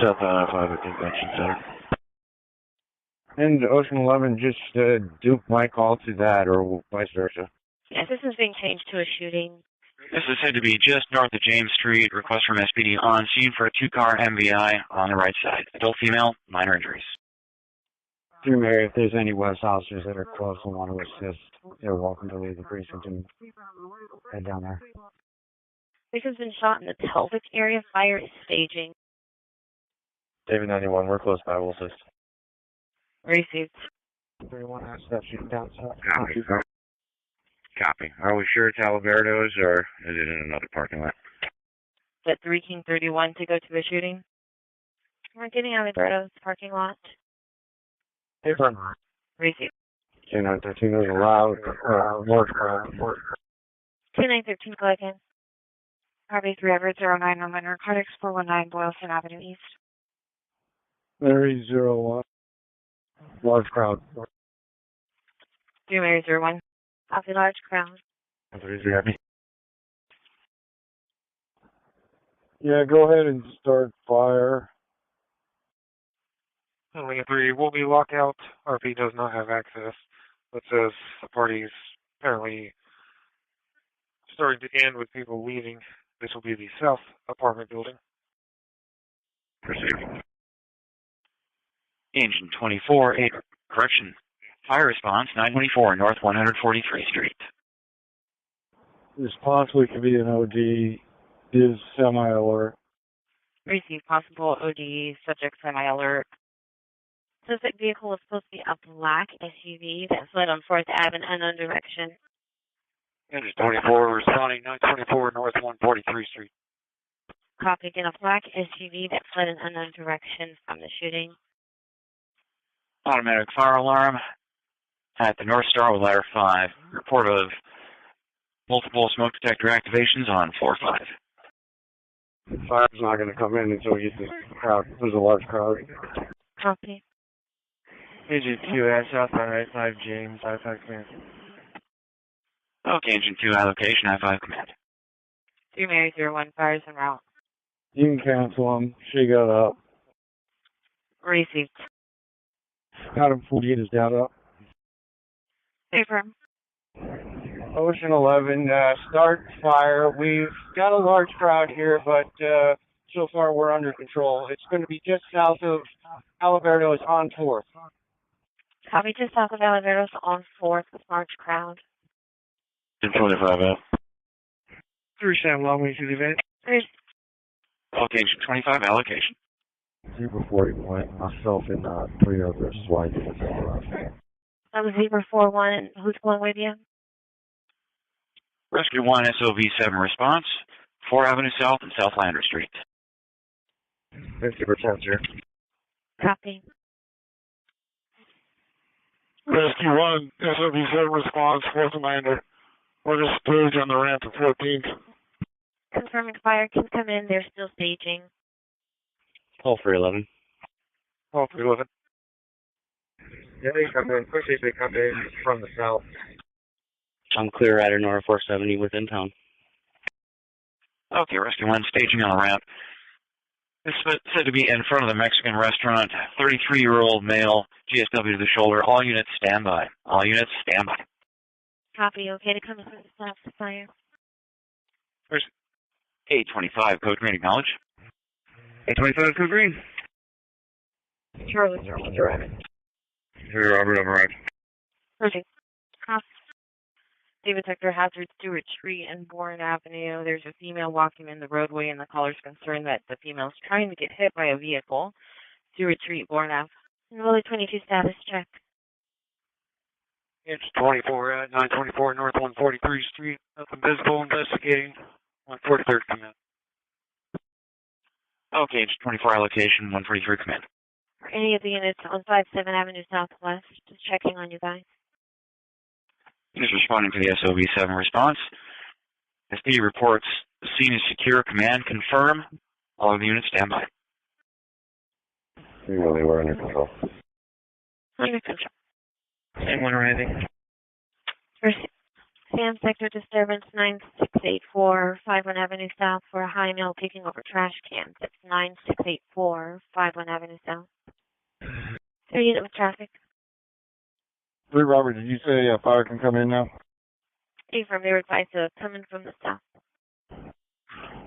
I: southbound I-5 at Convention Center.
L: And Ocean 11 just duped my call to that, or vice versa.
K: Yes, this is being changed to a shooting.
F: This is said to be just north of James Street. Request from SPD on scene for a 2-car MVI on the right side. Adult female, minor injuries.
L: Through Mary, if there's any West officers that are close and want to assist, they're welcome to leave the precinct and head down there.
K: This has been shot in the pelvic area. Fire is staging.
I: David 91, we're close by. We'll assist.
K: Received.
L: 31 has that shooting down south.
B: Copy. Are we sure it's Alberto's, or is it in another parking lot?
K: At 3 King 31 to go to the shooting. We're getting Alberto's parking lot.
L: Hey, friend.
K: Received.
L: K913 is allowed. Large crowd.
K: 2913, go again. Copy 3 Everett 091 Narcotics 419 Boylston Avenue East.
L: Mary 01. Large crowd.
K: 3 Mary 01. Copy large crowd.
I: 33 happy.
E: Yeah, go ahead and start fire.
D: Only 3 will be lockout. RP does not have access. That says the party's apparently starting to end with people leaving. This will be the South apartment building.
B: Proceed.
F: Engine 24, 8, correction. Fire response, 924 North 143 Street.
E: This possibly could be an OD. Is semi-alert.
K: Received possible OD, subject semi-alert. Suspect vehicle was supposed to be a black SUV that fled on 4th Ave in unknown direction.
D: Engine 24 responding 924 North 143 Street.
K: Copy again, a black SUV that fled in unknown direction from the shooting.
F: Automatic fire alarm at the North Star with ladder 5. Report of multiple smoke detector activations on floor 5.
L: Fire's not going to come in until we get this crowd. There's a large crowd.
K: Copy.
H: Engine 2 at southbound I-5 James, I-5 command.
F: Okay, Engine 2 allocation, I-5 command.
K: 3 Mary 01, fires en route.
E: You can cancel them. She got up.
K: Received.
E: Adam 48 is down up.
K: Affirm.
H: Ocean 11, start fire. We've got a large crowd here, but so far we're under control. It's going to be just south of Alberto's on 4th.
K: Copy just south of Alberto's on 4th with large crowd.
I: 25 out.
L: 3 Sam Longway to the event.
F: Okay, Engine 25 allocation.
I: 041, myself and 3 others. Why did it?
K: That was Zebra 41, and who's going with you?
F: Rescue 1 SOV 7 response, 4 Avenue South and South Lander Street.
I: 50% sir.
K: Copy.
E: Rescue 1, SOV7 response, 4th Lander. We're just staged on the ramp to 14th.
K: Confirming fire can come in. They're still staging.
I: Call 311.
D: Call 311.
L: Yeah, they come in. Quickly, they come in from the south.
O: I'm clear at North 470 within town.
F: Okay, Rescue 1 staging on the ramp. It's said to be in front of the Mexican restaurant. 33-year-old male, GSW to the shoulder. All units stand by. All units stand by.
K: Copy. Okay to come in from the south to fire.
F: Where's 825, code green, acknowledge.
L: 825, code green.
K: Charlie, direct.
B: Here, Robert, override.
K: Perfect. David Sector hazard Stewart Street and Bourne Avenue. There's a female walking in the roadway, and the caller's concerned that the female is trying to get hit by a vehicle. to retreat board Ave. Enrolled 22 status check.
D: It's 24 at 924 North 143 Street. Nothing visible. Investigating. 143rd command.
F: Okay, it's 24 allocation, 143 command.
K: For any of the units on 57 Avenue Southwest, just checking on you guys.
F: Just responding to the SOV-7 response. SPD reports the scene is secure. Command confirm. All of the units stand by.
M: Really, we're under control.
K: Under control.
B: Anyone or anything?
K: For Sam sector disturbance 9684, 51 Avenue South for a high male taking over trash cans. That's 9684, 51 Avenue South. 3 unit with traffic.
L: 3 Robert, did you say fire can come in now?
K: Affirm, they were advised to come in from the south.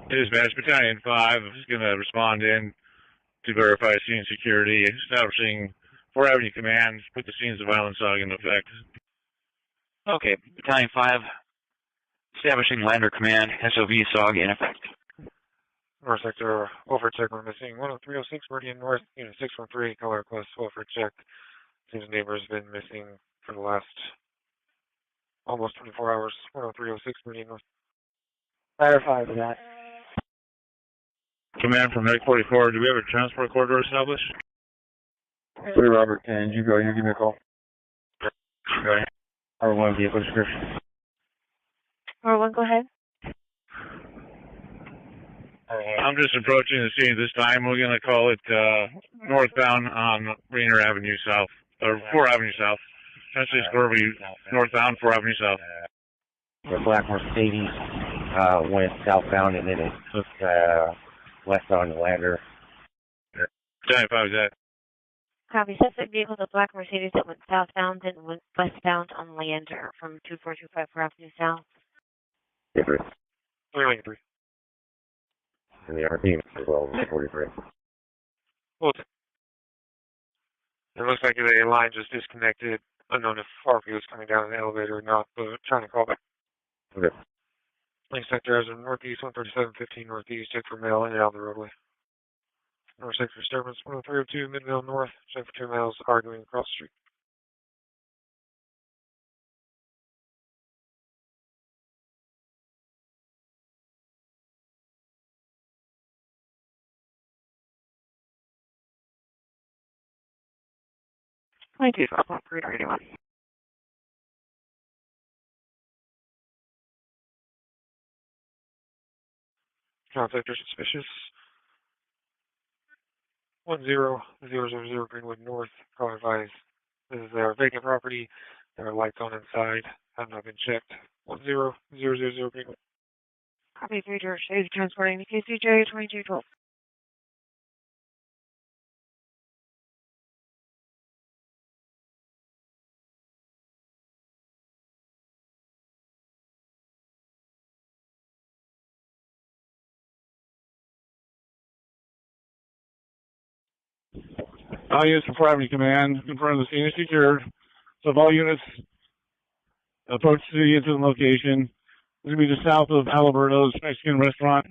N: Dispatch Battalion 5 is going to respond in to verify scene security, establishing 4 Avenue Command, put the scenes of violence SOG into effect.
F: Okay, Battalion 5, establishing Lander Command, SOV SOG in effect.
D: North sector, welfare check, we're missing 10306 Meridian North, unit 613, color request, welfare check. Seems neighbor's been missing for the last almost 24 hours. 10306 Meridian North.
H: Clarify for that.
N: Command from Medic 44, do we have a transport corridor established?
L: 3 Robert, can you go here? Give me a call.
N: Okay.
L: R1 vehicle description.
K: R1, go ahead.
N: I'm just approaching the scene this time. We're going to call it northbound on Rainer Avenue South, or 4 Avenue South. Essentially, it's where we northbound 4 Avenue South.
M: The black Mercedes went southbound and then it took westbound to Lander.
N: Battalion 5 is that.
K: Copy. Suspect vehicle, the black Mercedes that went southbound and went westbound on Lander from 24254 Avenue South.
M: Different.
D: 393.
M: And the RP as well, 43.
D: Well, it looks like the line just disconnected. Unknown if RP was coming down the elevator or not, but trying to call back.
M: Okay.
D: Link sector has a northeast 13715 northeast, check for mail in and out of the roadway. North sector disturbance 10302 Midvale North, check for 2 males arguing across the street.
A: Operator 81.
D: Count sector suspicious. 10000 Greenwood North, call advised. This is their vacant property. There are lights on inside. Have not been checked. 10000 Greenwood.
J: Copy 3 George Dave, transporting to KCJ 2212.
E: All units from 4 Avenue Command, confirm the scene is secured. So if all units approach the incident location, this will be just south of Alberto's Mexican restaurant.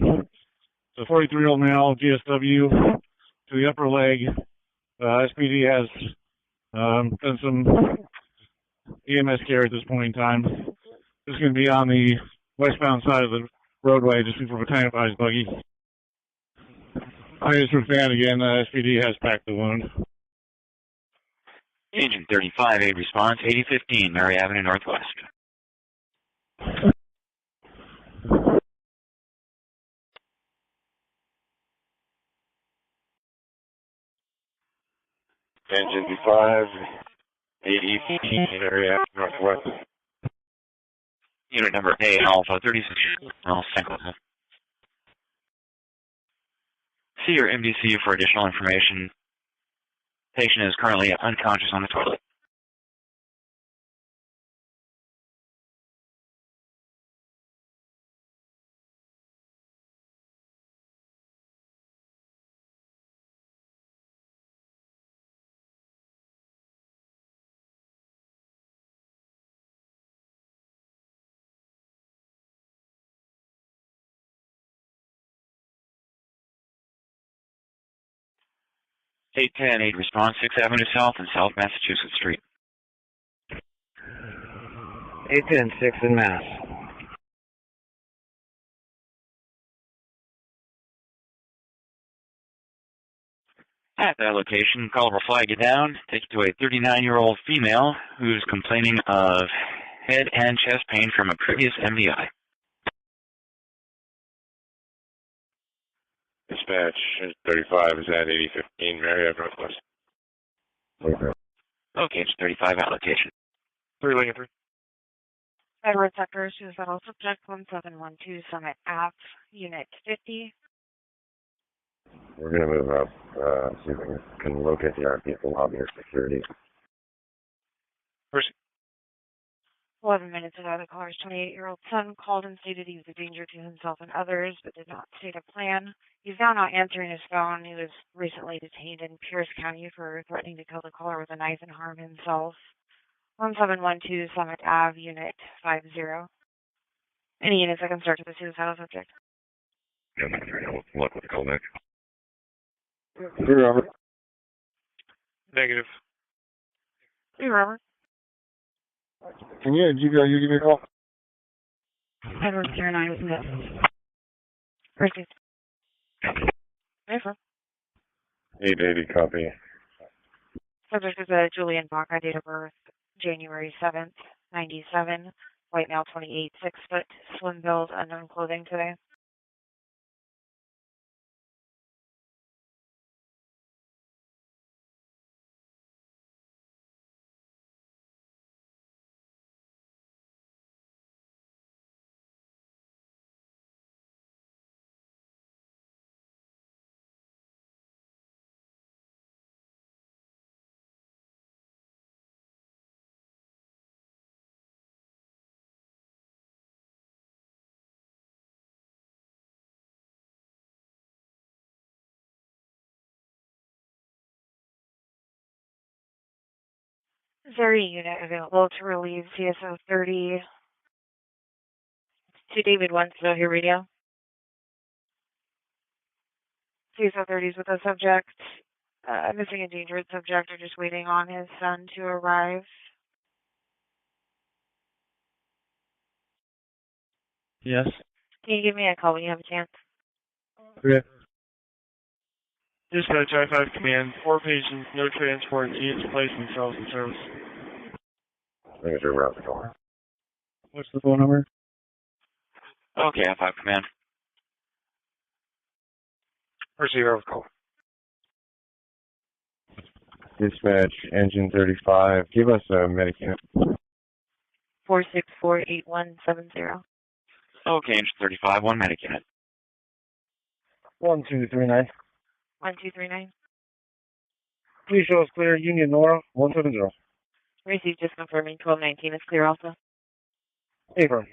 E: So 43-year-old male, GSW, to the upper leg. SPD has done some EMS care at this point in time. This is going to be on the westbound side of the roadway, just before Battalion 5's buggy. I just fan again, SPD has packed the wound.
F: Agent 35, A response, 8015, Mary Avenue Northwest.
N: Engine 5, 8015, Mary Avenue Northwest.
F: Unit number A, Alpha 36, San Jose. See your MDC for additional information. Patient is currently unconscious on the toilet. 810, 8 response, 6th Avenue South and South Massachusetts Street.
M: 810, 6 in Mass.
F: At that location, caller will flag you down, take you to a 39-year-old female who's complaining of head and chest pain from a previous MDI.
I: Dispatch 35 is at 8015 Marriott Northwest.
F: Okay, it's 35 at location.
D: 3 Lincoln 3.
J: Edward Sector, suicidal subject 1712 Summit Ave, Unit 50.
M: We're going to move up, see if we can locate the RP for lobby or security.
J: 11 minutes ago, the caller's 28-year-old son called and stated he was a danger to himself and others, but did not state a plan. He's now not answering his phone. He was recently detained in Pierce County for threatening to kill the caller with a knife and harm himself. 1712 Summit Ave, Unit 50. Any units that can start to the suicidal subject?
B: Yeah, I'm not trying to look with the call back.
L: Hey, Robert.
D: Negative.
J: Hey, Robert.
L: Can you give me a call?
J: Edward 09 with net. Received. Hey, sir.
I: Hey, baby, copy.
J: Subject is a Julian Baca, date of birth January 7th, 97. White male, 28, 6 foot, slim build, unknown clothing today. Is there a unit available to relieve CSO 30 to David Winslow here, radio? CSO 30 is with the subject. Missing endangered subject or just waiting on his son to arrive.
L: Yes.
J: Can you give me a call when you have a chance?
L: Okay.
H: Dispatch I-5 command, 4 patients, no transport, needs placed themselves in service.
M: There's your route call.
L: What's the phone number?
F: Okay, F5 command.
D: Receiver of call.
M: Dispatch, engine 35. Give us a Medicare.
J: 4648170.
F: Okay, engine 35, 1 medic unit.
H: 1239.
J: 1239.
H: Please show us clear. Union Nora, 170.
J: Received, just confirming 1219 is clear also.
H: Affirm.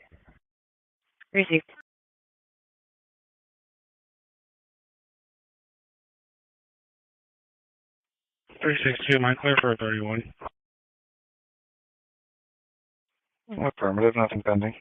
J: Received.
E: Am I clear for 31?
D: Affirmative, nothing pending.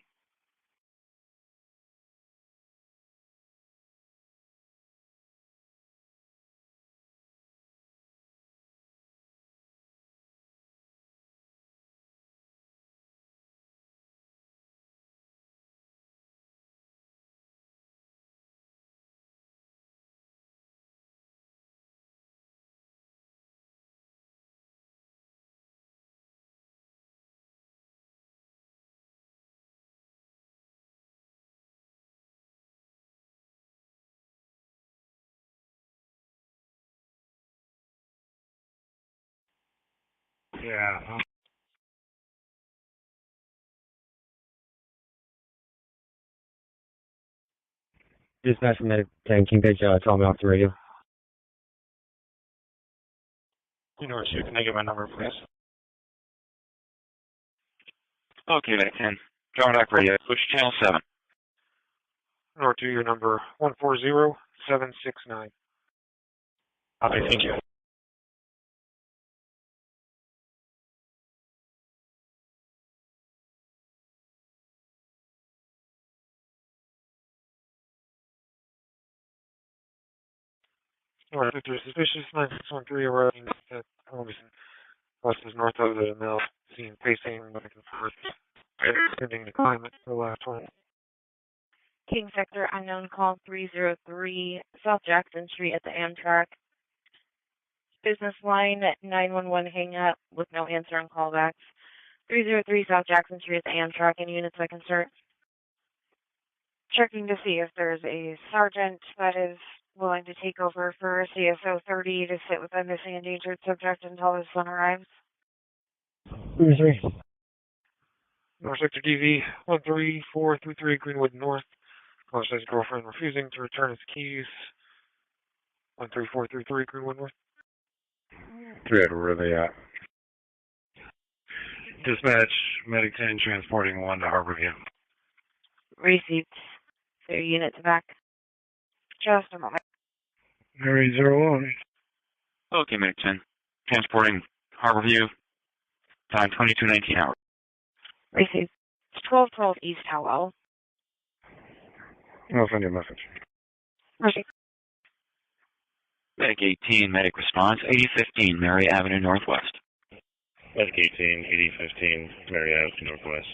E: Yeah.
M: Dispatch from Medic 10, King Page, tell me off the radio.
D: Universe 2, can I get my number, please?
F: Okay, medic 10. Drama back radio, push channel 7.
D: North 2, your number 140769.
F: Okay, thank you.
D: North Victor suspicious 9613 arriving at Robinson. West is north of the mill. Seen pacing back and forth. Pending the climate for the last 20.
J: King Sector unknown call 303 South Jackson Street at the Amtrak. Business line at 911 hang up with no answer on callbacks. 303 South Jackson Street at the Amtrak. Any units I can start? Checking to see if there's a sergeant that is willing to take over for CSO 30 to sit with a missing endangered subject until his son arrives.
L: 3.
D: North Sector DV 13433 Greenwood North. Caller says girlfriend refusing to return his keys. 13433 Greenwood North.
L: 3, where are they at?
N: Dispatch, Medic 10 transporting 1 to Harborview.
J: Received. Their units back. Just a moment.
N: Mary 01.
F: Okay, Medic 10. Transporting Harborview. Time 22:19 hours.
J: Received. 1212 East Howell.
L: I'll send you a message.
J: Received.
F: Medic 18, medic response, 8015 Mary Avenue Northwest.
G: Medic 18, 8015 Mary Avenue Northwest.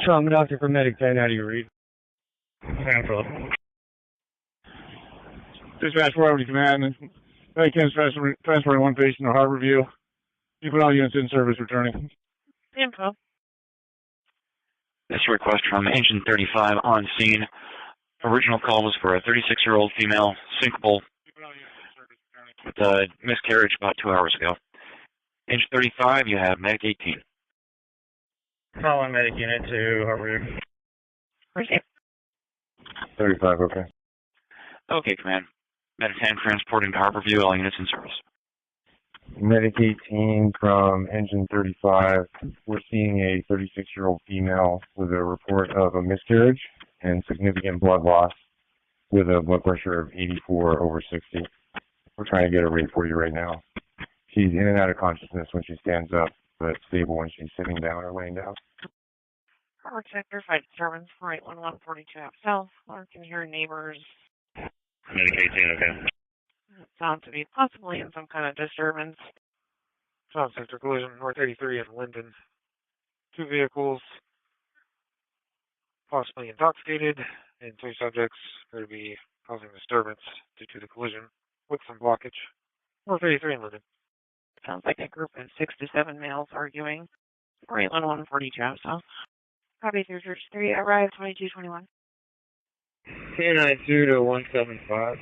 H: So I'm a doctor for Medic 10. How do you read?
E: Handful. Dispatch 4 command. Medic 10 transporting 1 patient to Harborview. You put all units in service returning.
J: Info.
F: This request from Engine 35 on scene. Original call was for a 36-year-old female, sinkable, with a miscarriage about 2 hours ago. Engine 35, you have Medic 18.
G: Calling Medic Unit to Harborview.
J: Received.
L: 35, okay.
F: Okay, command. Medic 10 transporting to Harborview, all units in service.
L: Medic 18 from Engine 35. We're seeing a 36-year-old female with a report of a miscarriage and significant blood loss with a blood pressure of 84/60. We're trying to get a rate for you right now. She's in and out of consciousness when she stands up, but stable when she's sitting down or laying down.
A: Harbor Sector, fight disturbance, right 1142 out south. Or can hear neighbors.
G: Medic 18, okay.
A: Sound to be possibly in some kind of disturbance.
D: South Sector collision, North 83 in Linden. 2 vehicles, possibly intoxicated, and 3 subjects appear to be causing disturbance due to the collision with some blockage. North 83 in Linden.
A: Sounds like a group of 6 to 7 males arguing. Right 1142 out south.
J: Copy through Church 3. Arrive 2221.
H: K92 to 175.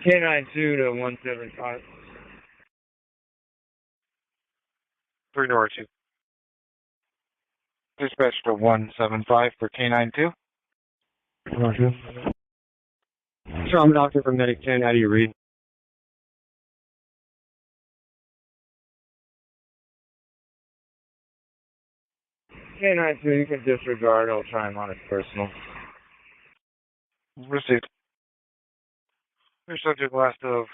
H: K92 to 175.
D: 3 Nora 2. Dispatch to 175 for K92.
H: Roger. So I'm a doctor for Medic 10. How do you read? K92, you can disregard. I'll try and monitor personal.
D: Received. Your subject last of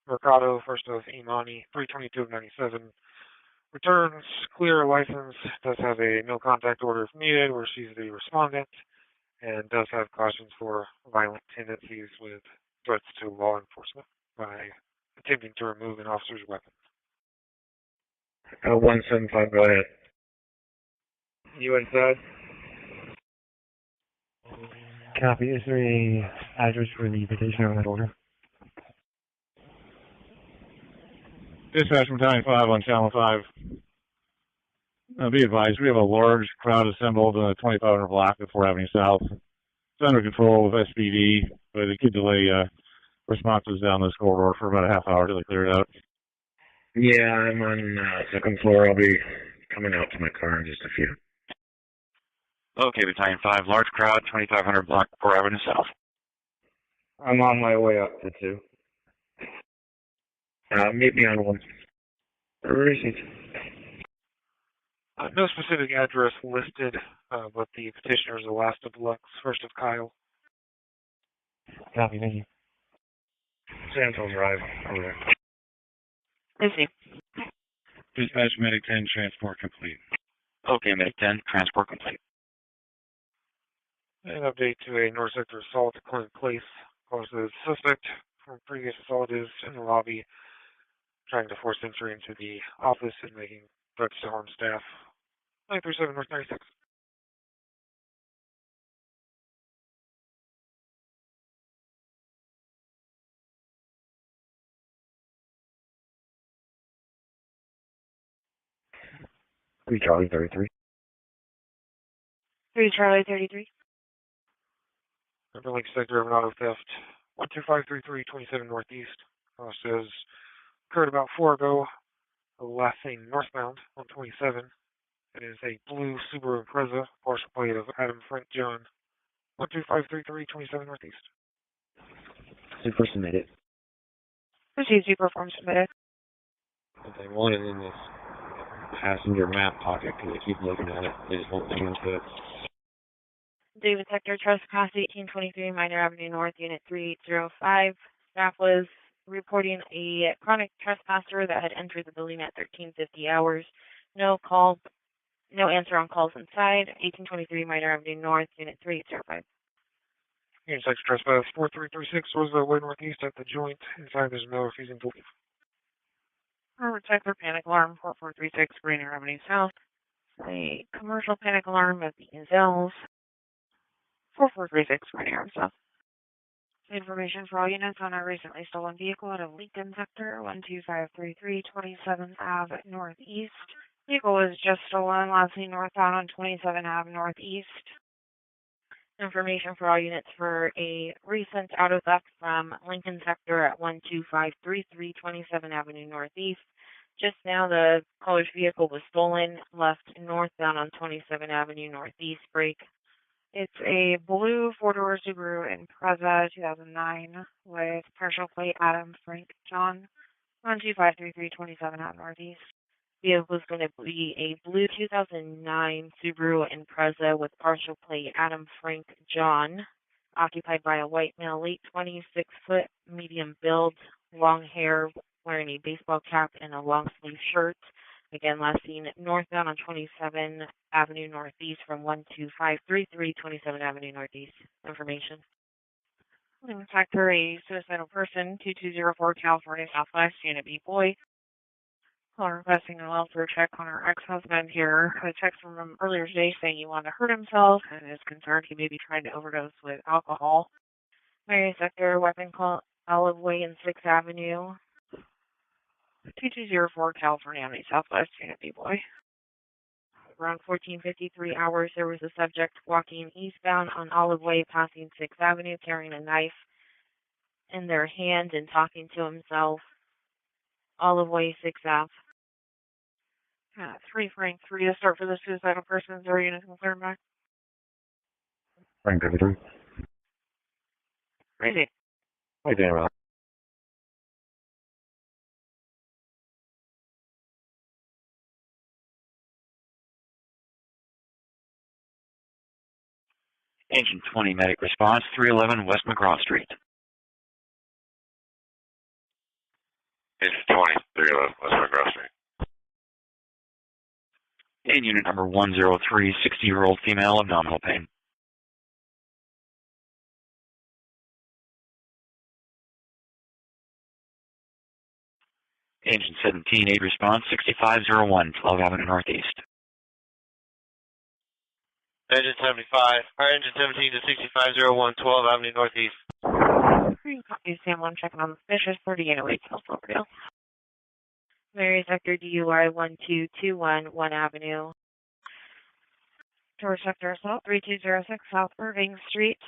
D: Mercado, first of Imani, 322 of 97. Returns, clear license, does have a no contact order if needed, where she's the respondent, and does have cautions for violent tendencies with threats to law enforcement by attempting to remove an officer's weapon.
G: 175, go ahead.
H: You inside?
L: Copy. Is there a address for the petitioner on that order?
E: Dispatch from Battalion 5 on Channel 5. Be advised, we have a large crowd assembled in the 2500 block of 4th Avenue South. It's under control with SPD, but it could delay responses down this corridor for about a half hour till they clear it out.
G: Yeah, I'm on second floor. I'll be coming out to my car in just a few.
F: Okay, Battalion 5, large crowd, 2500 block, 4th Avenue South.
H: I'm on my way up to 2.
G: Meet me on 1. Received.
D: No specific address listed, but the petitioner is the last of Lux, first of Kyle.
L: Copy, thank you.
G: Santos Drive, over there.
A: Is he?
N: Dispatch Medic 10, transport complete.
F: Okay, Medic 10, transport complete.
D: An update to a North Sector assault at Clinton Place. Call says suspect from previous assault is in the lobby trying to force entry into the office and making threats to harm staff. 937 North 96.
M: Charlie 33.
J: 3 Charlie 33.
D: Link sector of an auto theft. 12533 27 Northeast. Says occurred about 4 ago. The last seen northbound 127. It is a blue Subaru Impreza, partial plate of Adam Frank John. 12533 27 Northeast.
M: Super submitted.
J: Proceed to perform submitted.
I: They want it in this passenger map pocket because they keep looking at it. They just won't dig into it.
J: David Sector, Trespass 1823 Minor Avenue North, Unit 3805. Staff was reporting a chronic trespasser that had entered the building at 1350 hours. No answer on calls inside. 1823 Minor Avenue North, Unit 3805.
D: Unit 6 trespass 4336 was the way northeast at the joint. Inside there's no refusing to leave.
A: Detector panic alarm 4436 Greener Avenue South. A commercial panic alarm at the Gazelles. 4436 Greener Avenue South. Information for all units on a recently stolen vehicle out of Lincoln Sector 12533 27th Ave Northeast. Vehicle was just stolen last seen northbound on 27th Ave Northeast. Information for all units for a recent auto theft from Lincoln Sector at 12533 27th Avenue Northeast. Just now, the caller's vehicle was stolen, left northbound on 27th Avenue Northeast. Break. It's a blue four-door Subaru Impreza 2009 with partial plate Adam Frank John 12533 27th Avenue Northeast. Vehicle is going to be a blue 2009 Subaru Impreza with partial plate Adam Frank John, occupied by a white male, late 20s, 6-foot, medium build, long hair, wearing a baseball cap and a long sleeve shirt. Again, last seen northbound on 27th Avenue Northeast from 12533 27th Avenue Northeast. Information. Factor a suicidal person, 2204 California Southwest, Unit B Boy. Caller requesting a welfare check on her ex-husband here. A text from him earlier today saying he wanted to hurt himself and is concerned he may be trying to overdose with alcohol. Marion Sector, weapon call Olive Way and 6th Avenue. 2204 California Avenue Southwest, Unit B Boy. Around 14:53 hours, there was a subject walking eastbound on Olive Way, passing 6th Avenue, carrying a knife in their hand and talking to himself. Olive Way, 6th Ave. 3 Frank 3 to start for the suicidal person. 0 units can clear back.
M: Frank 33.
A: Crazy.
M: Hi, Dan.
F: Agent 20, medic response, 311 West McGraw Street.
P: Agent 20, 311 West McGraw Street.
F: And unit number 103, 60-year-old female, abdominal pain. Agent 17, aid response, 6501, 12 Avenue Northeast.
Q: Agent 75, Agent 17 to 6501, 12 Avenue Northeast.
A: Copy, Sam 1, checking on the suspicious 30 unit wait till Florida. Mary Sector DUI 1221, 1 Avenue. Tour Sector Assault 3206 South Irving Street.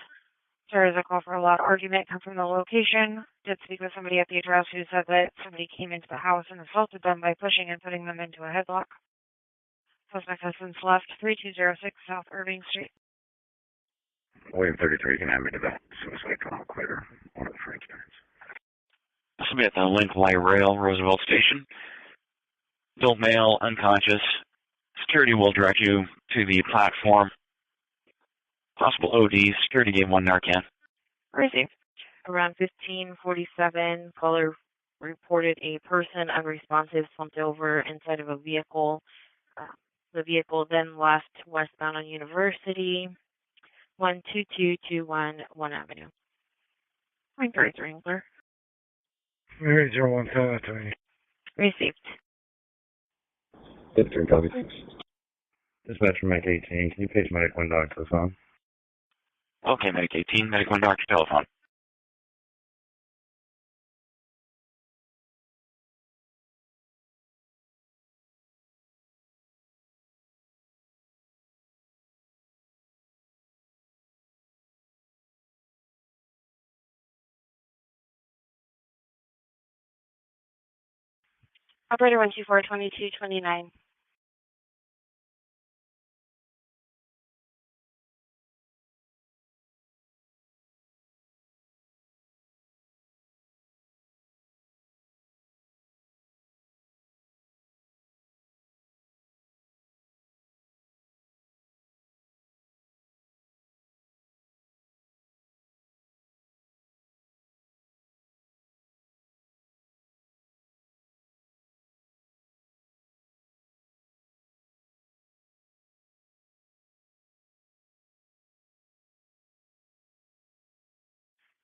A: There is a call for a loud argument come from the location. Did speak with somebody at the address who said that somebody came into the house and assaulted them by pushing and putting them into a headlock. Suspect has since left 3206 South Irving Street.
B: William 33, can have me to the suicide call clear. One of the French guys.
F: This will be at the Link Light Rail, Roosevelt Station. Adult male, unconscious. Security will direct you to the platform. Possible OD. Security gave 1 Narcan.
A: Received. Around 15:47, caller reported a person unresponsive slumped over inside of a vehicle. The vehicle then left westbound on University, 12221 1 Avenue. 933 and clear.
D: Mary 017,
K: Received.
G: 53 copy. Dispatch from Medic 18, can you page Medic 1 dog to the phone?
F: Okay, Medic 18, Medic 1 Doctor telephone.
J: Operator 124-2229.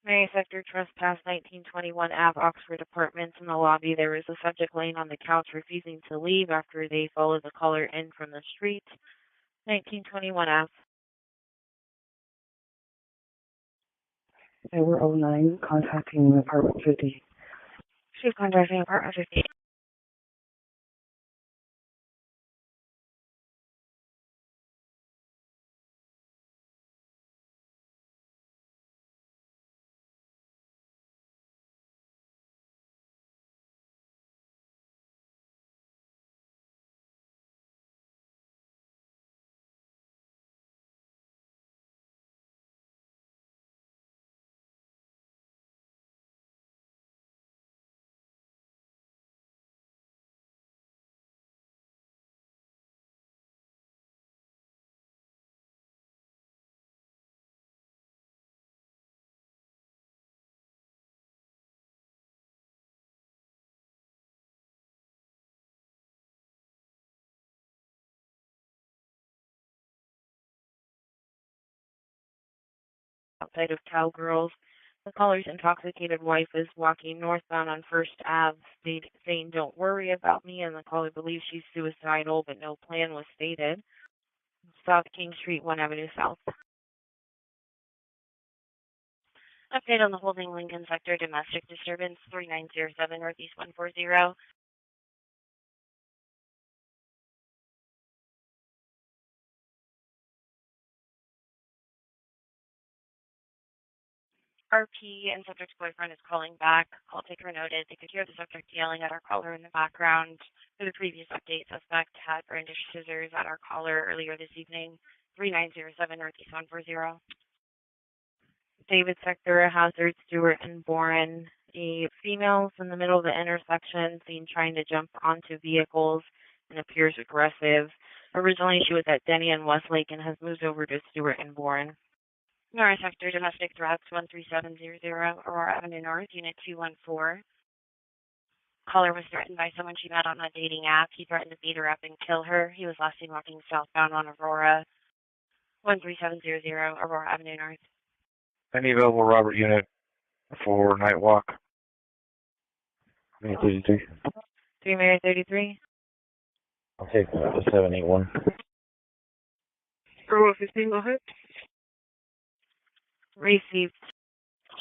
K: Mary Sector Trespass 1921 Ave, Oxford Apartments. In the lobby, there is a subject laying on the couch refusing to leave after they follow the caller in from the street. 1921 Ave.
R: They were 09 contacting apartment 50.
K: Chief contacting apartment 50. Outside of Cowgirls. The caller's intoxicated wife is walking northbound on First Ave, saying, "Don't worry about me," and the caller believes she's suicidal, but no plan was stated. South King Street, 1 Avenue South. Update on the holding Lincoln Sector domestic disturbance, 3907 Northeast 140. RP and subject's boyfriend is calling back. Call taker noted. They could hear the subject yelling at our caller in the background. For the previous update, suspect had brandished scissors at our caller earlier this evening. 3907 Northeast 140. David Sector, Hazard, Stewart, and Boren. A female's in the middle of the intersection, seen trying to jump onto vehicles and appears aggressive. Originally, she was at Denny and Westlake and has moved over to Stewart and Boren. Nora Sector, domestic threats, 13700 Aurora Avenue North, Unit 214. Caller was threatened by someone she met on a dating app. He threatened to beat her up and kill her. He was last seen walking southbound on Aurora. 13700 Aurora Avenue North.
D: Any available Robert unit for night walk?
G: Mary 33.
K: 3 Mary 33.
G: I'll take that to 781.
A: Bravo 15, go ahead.
K: Received.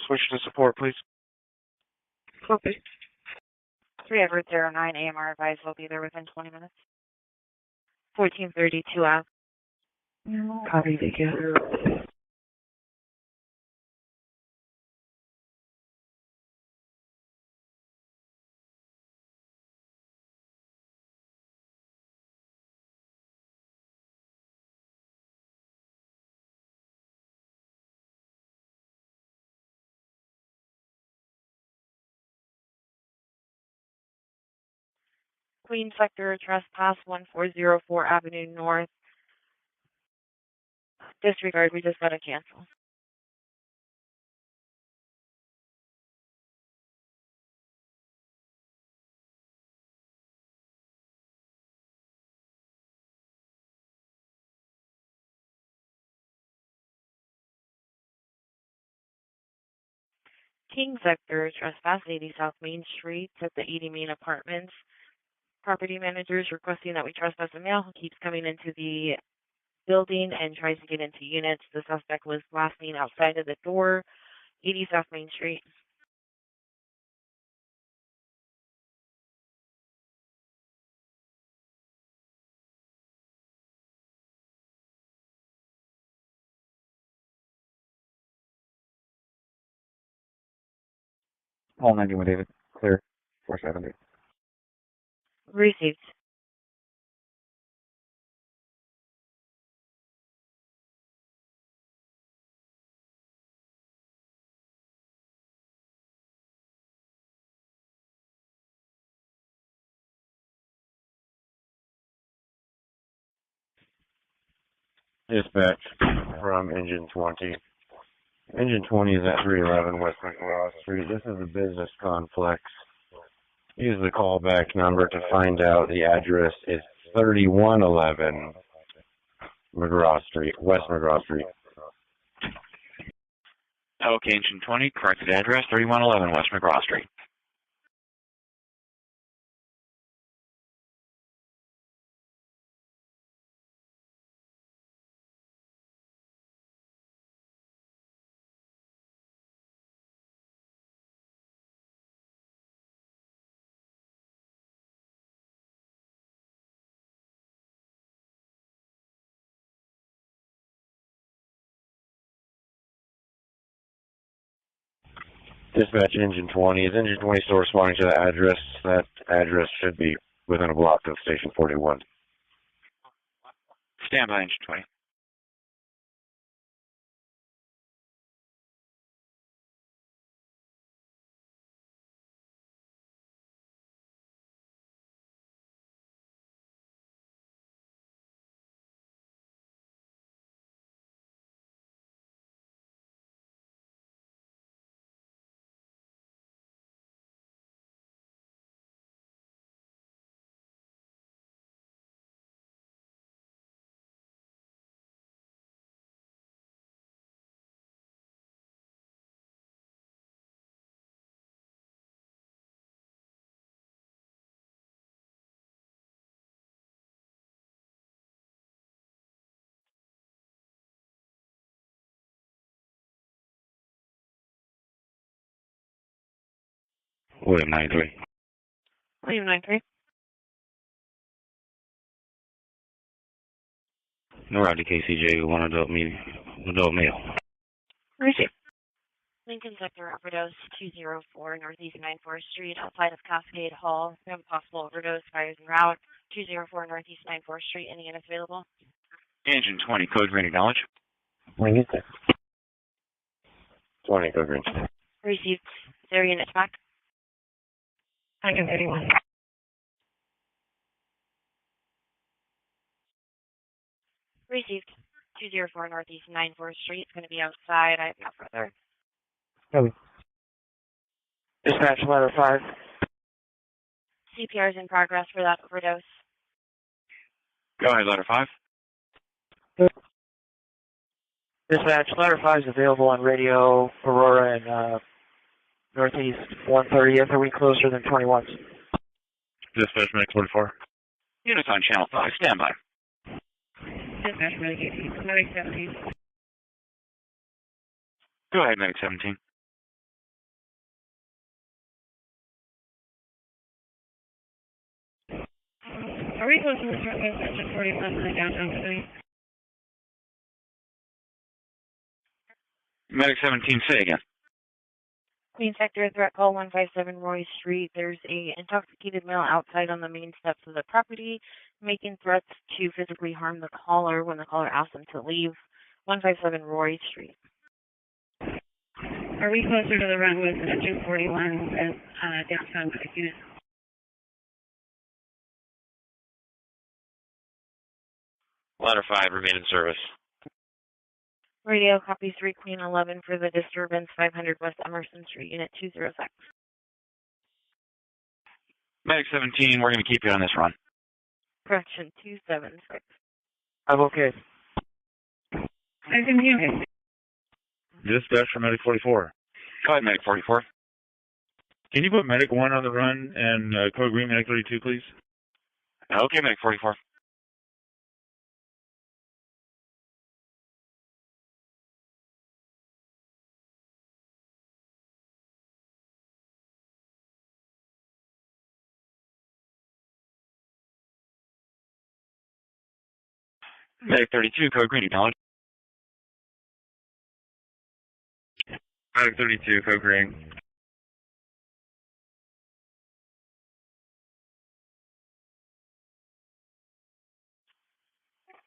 D: Switch to support, please.
A: Copy.
K: 3 Everett 09 AMR advised will be there within 20 minutes. 1432 Ave.
R: Copy, thank you.
K: Queen Sector Trespass 1404 Avenue North. Disregard, we just got to cancel. King Sector, trespass 80 South Main Street at the 80 Main Apartments. Property managers requesting that we trespass a male who keeps coming into the building and tries to get into units. The suspect was last seen outside of the door, 80 South Main Street.
F: Call 91 David. Clear. 470.
K: Received.
G: Dispatch from Engine 20. Engine 20 is at 311 West McGraw Street. This is a business complex. Use the callback number to find out the address is 3111 McGraw Street, West McGraw Street.
F: Okay, Engine 20, corrected address, 3111 West McGraw Street.
G: Dispatch Engine 20. Is Engine 20 still responding to that address? That address should be within a block of Station 41.
F: Stand by, Engine 20.
G: William 93.
K: William 93.
F: Norad to KCJ, one adult male.
K: Received. Lincoln Sector overdose 204 Northeast 94th Street outside of Cascade Hall. We have a possible overdose, fires en route. 204 Northeast 94th Street. Any units available?
F: Engine 20, code green acknowledge.
G: When is it? 20, code green.
K: Received. 0 units back.
J: Lincoln 31.
K: Received. 204 Northeast 94th Street. It's going to be outside. I have no further.
H: Copy. Dispatch letter 5.
K: CPR is in progress for that overdose.
F: Go ahead, letter 5.
H: Dispatch letter 5 is available on radio Aurora and Northeast 130th. Are we closer than 21?
N: Dispatch Medic 44.
F: Units on channel 5, stand by.
J: Dispatch Medic 17.
F: Go ahead, Medic 17.
J: Are we close to the front of section 41 in the downtown city?
F: Medic 17, say again.
K: Queen Sector, threat call 157 Roy Street. There's a intoxicated male outside on the main steps of the property, making threats to physically harm the caller when the caller asks him to leave. 157 Roy Street.
J: Are we closer to the run with section 41 as downtown unit?
C: Ladder 5, remain in service.
K: Radio copy 3 Queen 11 for the disturbance 500 West Emerson Street, Unit 206.
F: Medic 17, we're going to keep you on this run.
K: Correction 276.
H: I'm okay.
J: I can hear you.
N: Dispatch for Medic 44.
F: Go ahead, Medic 44.
N: Can you put Medic 1 on the run and Code Green Medic 32, please?
F: Okay, Medic 44. Medic 32, Code Green, acknowledge.
B: Medic 32, Code Green.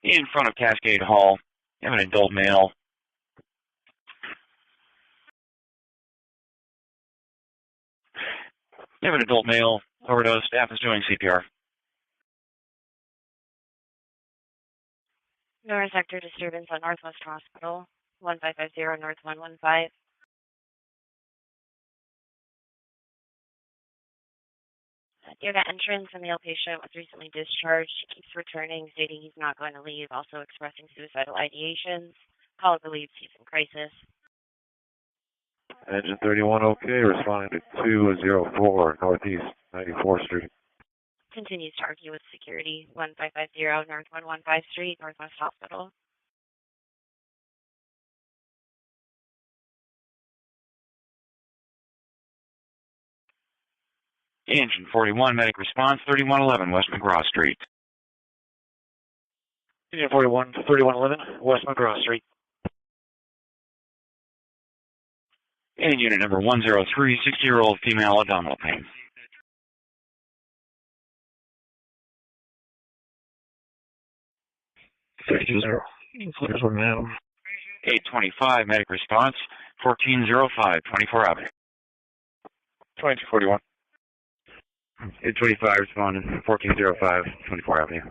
F: In front of Cascade Hall, you have an adult male. You have an adult male overdose. Staff is doing CPR.
K: North sector disturbance on Northwest Hospital, 1550 North 115. Near the entrance, a male patient was recently discharged. He keeps returning, stating he's not going to leave, also expressing suicidal ideations. Caller believes he's in crisis.
G: Engine 31 okay, responding to 204 Northeast 94th Street.
K: Continues to argue with security, 1550 North 115 Street, Northwest Hospital.
F: Engine 41, medic response, 3111 West McGraw Street.
D: Engine 41, 3111 West McGraw Street.
F: And unit number 103, 60-year-old female abdominal pain.
D: 60. Flares were now.
F: 825, medic response, 1405, 24 Avenue.
D: 2241.
F: 825, responding, 1405, 24 Avenue.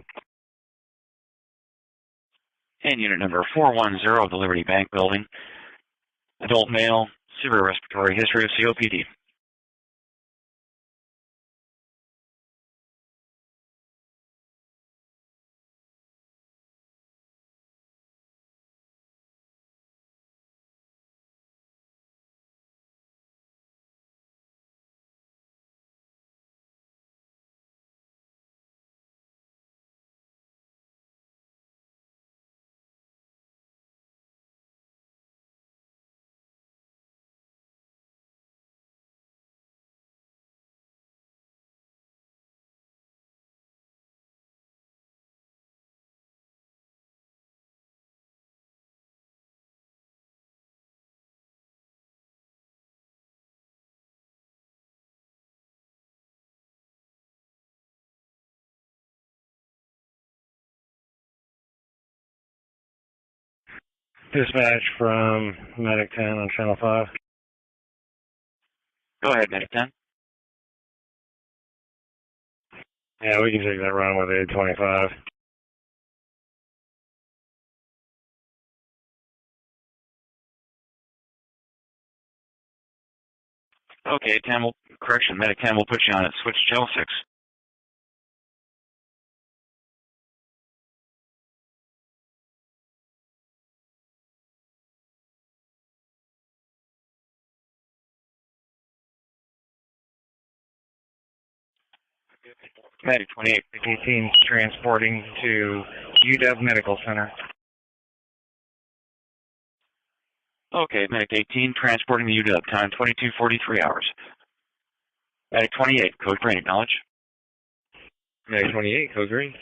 F: And unit number 410 of the Liberty Bank building. Adult male, severe respiratory history of COPD.
L: Dispatch from Medic 10 on Channel 5.
F: Go ahead, Medic 10.
L: Yeah, we can take that run with 825.
F: Okay, 10 will, correction, Medic 10 will put you on at switch gel 6.
L: Medic 2818 transporting to UW Medical Center.
F: Okay, Medic 18 transporting the UW, time 22:43 hours. Medic 28, code green, acknowledge.
B: Medic 28, Code Green.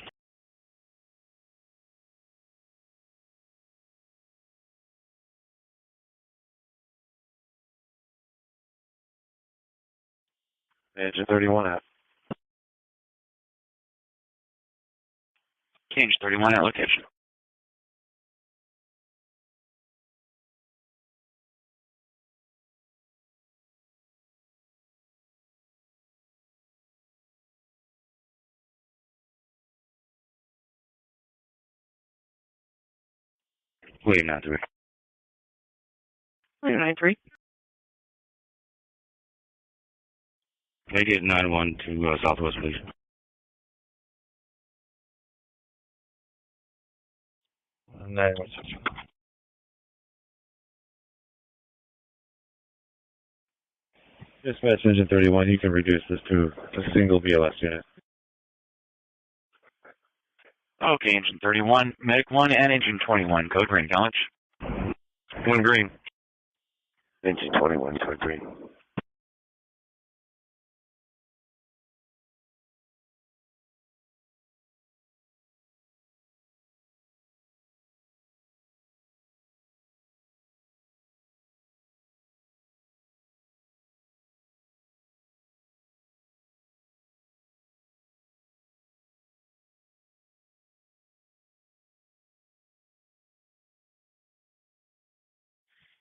G: Engine 31 out.
F: Change 31 at location.
G: William 93.
A: William 93.
I: Make it 91 to Southwest, please.
G: Dispatch Engine 31, you can reduce this to a single BLS unit.
F: Okay, Engine 31, Medic 1 and Engine 21, code green, College.
P: 1 green.
M: Engine 21, code green.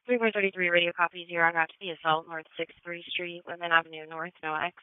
J: Three 33 radio copy 0 got to the assault North 6th Street, Woodland Avenue North, no X.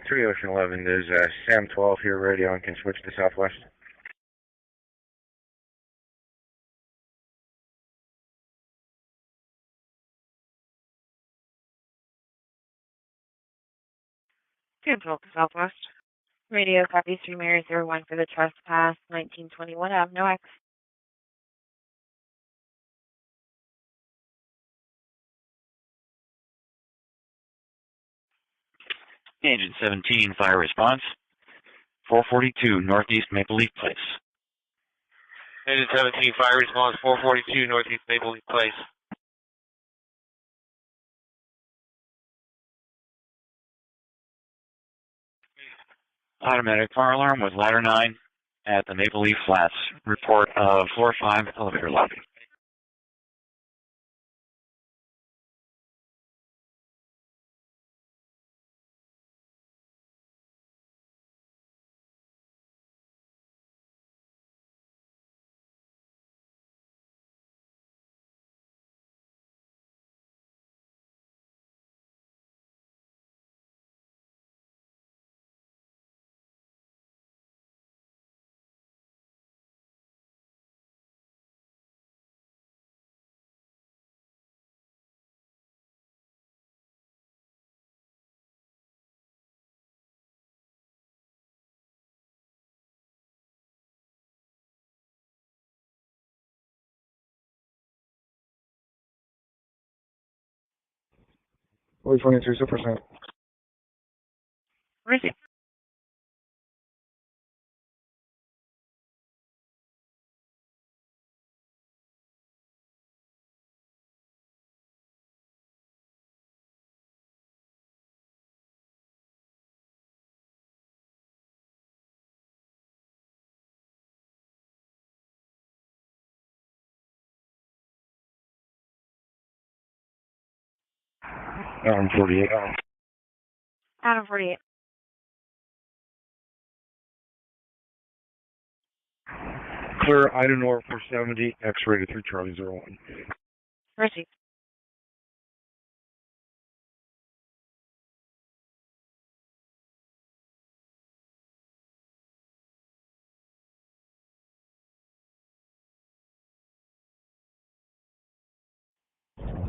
G: Three Ocean 11, there's Sam 12 here, radio, and can switch to Southwest.
J: Sam 12 to Southwest. Radio copy 3 Mary 01 for the trespass, 1921 Ave, no X.
F: Engine 17, fire response. 442 Northeast Maple Leaf Place.
Q: Engine 17, fire response, 442 Northeast Maple Leaf Place.
F: Automatic fire alarm with ladder 9 at the Maple Leaf Flats. Report of floor 5 elevator lobby.
D: Boy 22, 2%.
J: Receive.
G: Adam 48.
J: Adam 48.
L: Clear Idenor 470, X-rated 3 Charlie 01.
J: Receive.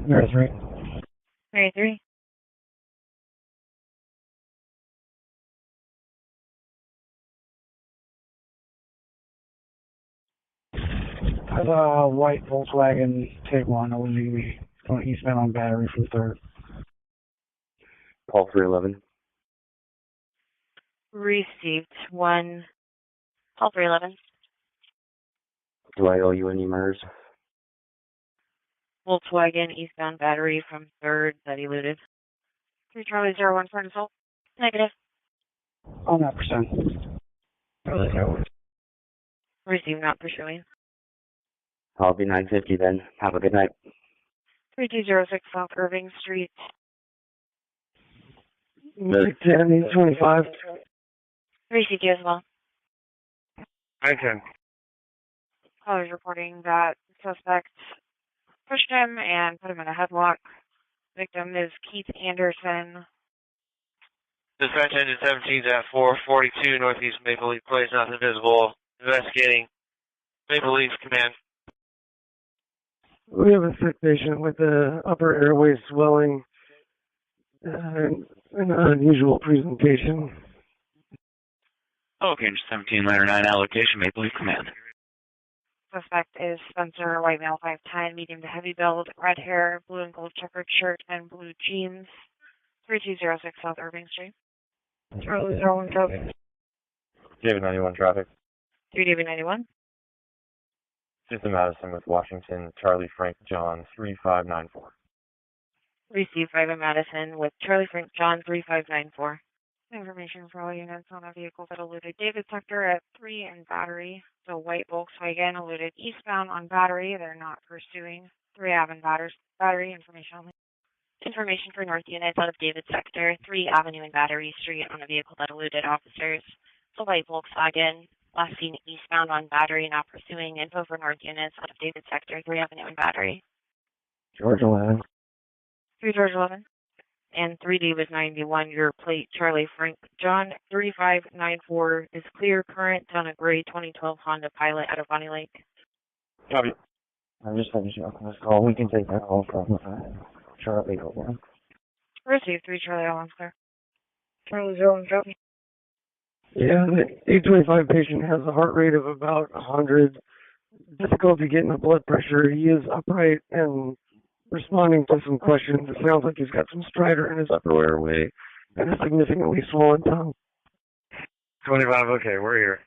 D: Mary 3.
J: Mary 3.
R: That's a white Volkswagen Tiguan OZ going eastbound on Battery for 3rd.
M: Call 311.
J: Received 1. Call 311.
M: Do I owe you any MERS?
J: Volkswagen eastbound Battery from 3rd that eluded. 3 Charlie 01 for an assault. Negative.
R: On that percent.
K: Receive not pursuing.
O: I'll be 950 then. Have a good night.
J: 3206 South Irving Street.
H: Medic 10, 825.
J: 3 CT as well.
D: 910.
J: Callers reporting that suspect pushed him and put him in a headlock. Victim is Keith Anderson.
Q: Dispatch engine 17's at 442 Northeast Maple Leaf Place, nothing visible. Investigating. Maple Leaf Command.
H: We have a sick patient with the upper airway swelling and an unusual presentation.
F: Okay, 17 letter 9 allocation, Maple Leaf Command.
J: Suspect is Spencer, white male, 5'10", medium to heavy build, red hair, blue and gold checkered shirt, and blue jeans. 3206 South Irving Street.
H: Charlie 01 traffic.
G: David 91 traffic.
J: 3 DB91.
G: System Madison with Washington, Charlie Frank John 3594.
J: Receive 5 in Madison with Charlie Frank John 3594. Information for all units on a vehicle that eluded David sector at 3 and Battery. The white Volkswagen eluded eastbound on Battery. They're not pursuing. 3 Ave and Battery. Information only. Information for north units out of David sector, 3 Avenue and Battery Street on a vehicle that eluded officers. The white Volkswagen, last seen eastbound on Battery, not pursuing. Info for north units out of David sector, 3 Avenue and Battery.
H: George 11.
J: 3 George 11. And 3D was 91. Your plate, Charlie Frank John 3594 is clear. Current on a gray 2012 Honda Pilot out of Bonnie Lake.
D: Copy.
M: I'm just finishing up on this call. We can take that call from Charlie over.
J: Receive 3 Charlie Allen clear. Charlie 01 copy.
H: Yeah, the 825 patient has a heart rate of about 100. Difficulty getting the blood pressure. He is upright and responding to some questions. It sounds like he's got some stridor in his upper airway and a significantly swollen tongue.
D: 25, okay, we're here.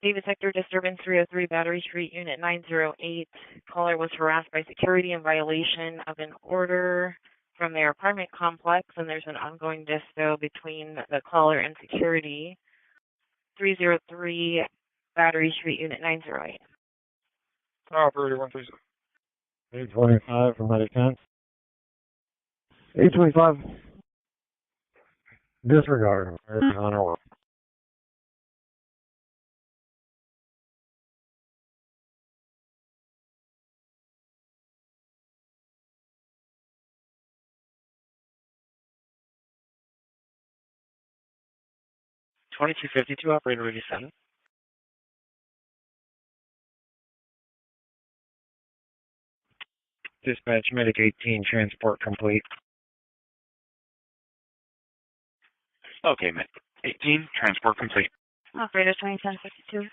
J: David sector disturbance 303 Battery Street, Unit 908. Caller was harassed by security in violation of an order from their apartment complex, and there's an ongoing disto between the caller and security. 303 Battery Street, Unit 908.
D: Operator 130.
E: 825 for Medic 10.
H: 825.
G: Disregard. On our work.
O: $22.52, operator ready 7.
L: Dispatch, Medic 18, transport complete.
F: Okay, Medic 18, transport complete.
J: Operator 201052.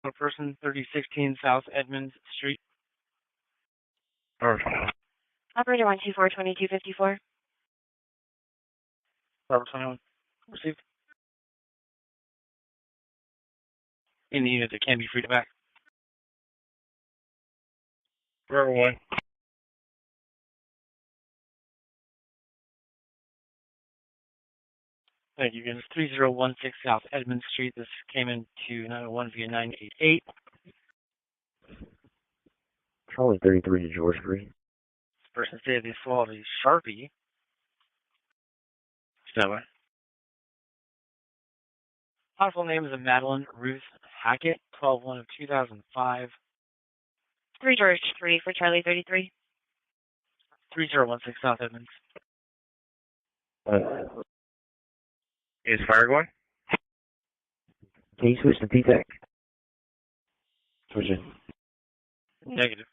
O: A person 3016 South Edmonds Street.
J: Operator 124 2254.
O: Robert 21. Received. In the unit that can be freed back.
D: Forever 1.
O: Thank you. Again, 3016 South Edmonds Street. This came into 901 via 988.
G: Charlie 33 to George 3.
O: This person stated they swallowed a Sharpie. So, Possible name is Madeline Ruth Hackett, 12/1 of 2005.
J: 3 George 3 for Charlie 33.
O: 3016 South Edmonds.
M: Is fire going?
S: Can you switch to P-Tech?
M: Switching.
O: Negative.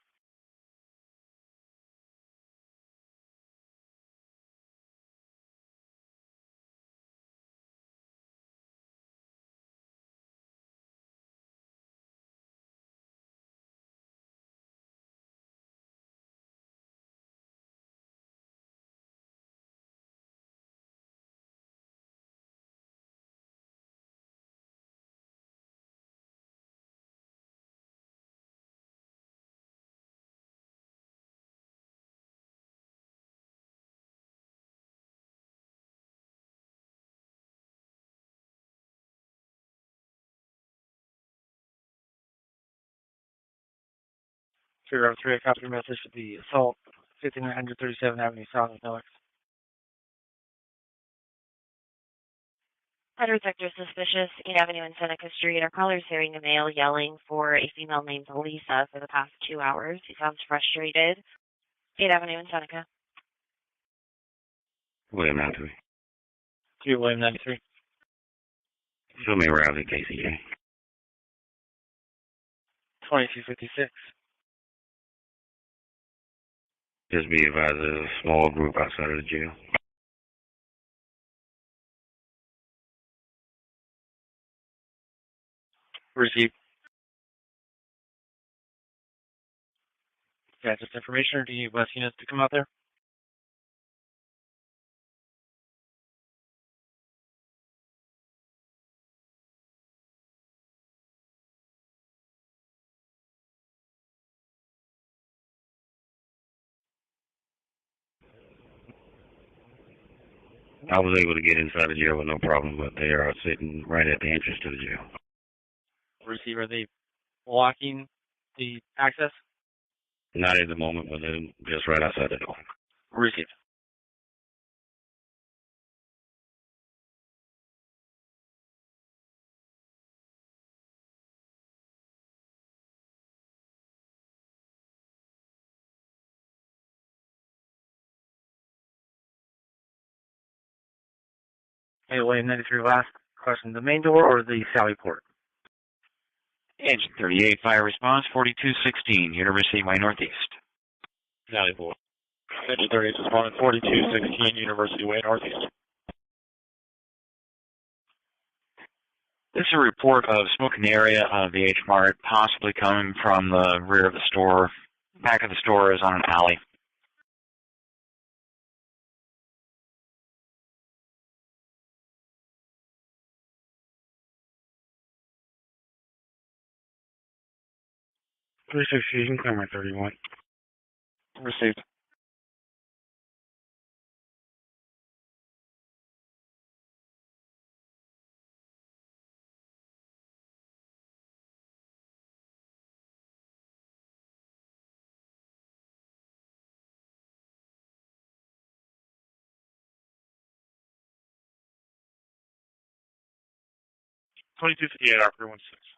O: Figure out 3, a copy message to the assault, 5937 Avenue South of Alex.
J: Head detector suspicious, 8 Avenue and Seneca Street. Our caller's hearing a male yelling for a female named Lisa for the past 2 hours. He sounds frustrated. 8 Avenue and Seneca.
F: William 93.
O: 2 William 93.
F: Show me around in KCJ.
O: 2256.
F: Just be advised there's a small group outside of the jail.
O: Received. Yeah, just information, or do you need West units to come out there?
F: I was able to get inside the jail with no problem, but they are sitting right at the entrance to the jail.
O: Receive, are they blocking the access?
F: Not at the moment, but they're just right outside the door.
O: Received. Hey, William 93, last question. The main door or the Sally port?
F: Engine 38, fire response, 4216, University Way Northeast.
D: Sally port. Engine 38 responded 4216, University Way Northeast.
F: This is a report of smoke in the area of the H-Mart, possibly coming from the rear of the store. Back of the store is on an alley.
D: You can clear my 31. Received. $22.58 operator 16.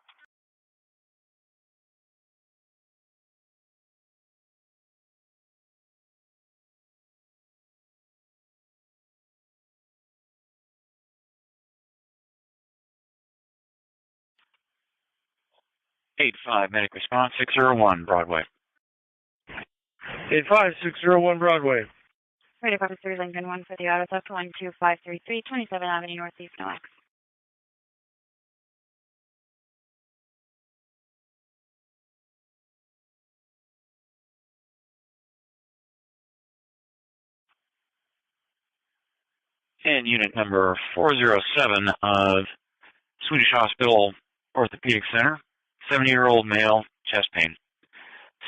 F: Eight five medic response, 601 Broadway.
L: 85601 Broadway.
J: Radio Copy 3 Lincoln 1 for the auto theft 12533, 27 Avenue Northeast, no X.
F: And unit number 407 of Swedish Hospital Orthopedic Center, 70-year-old male, chest pain.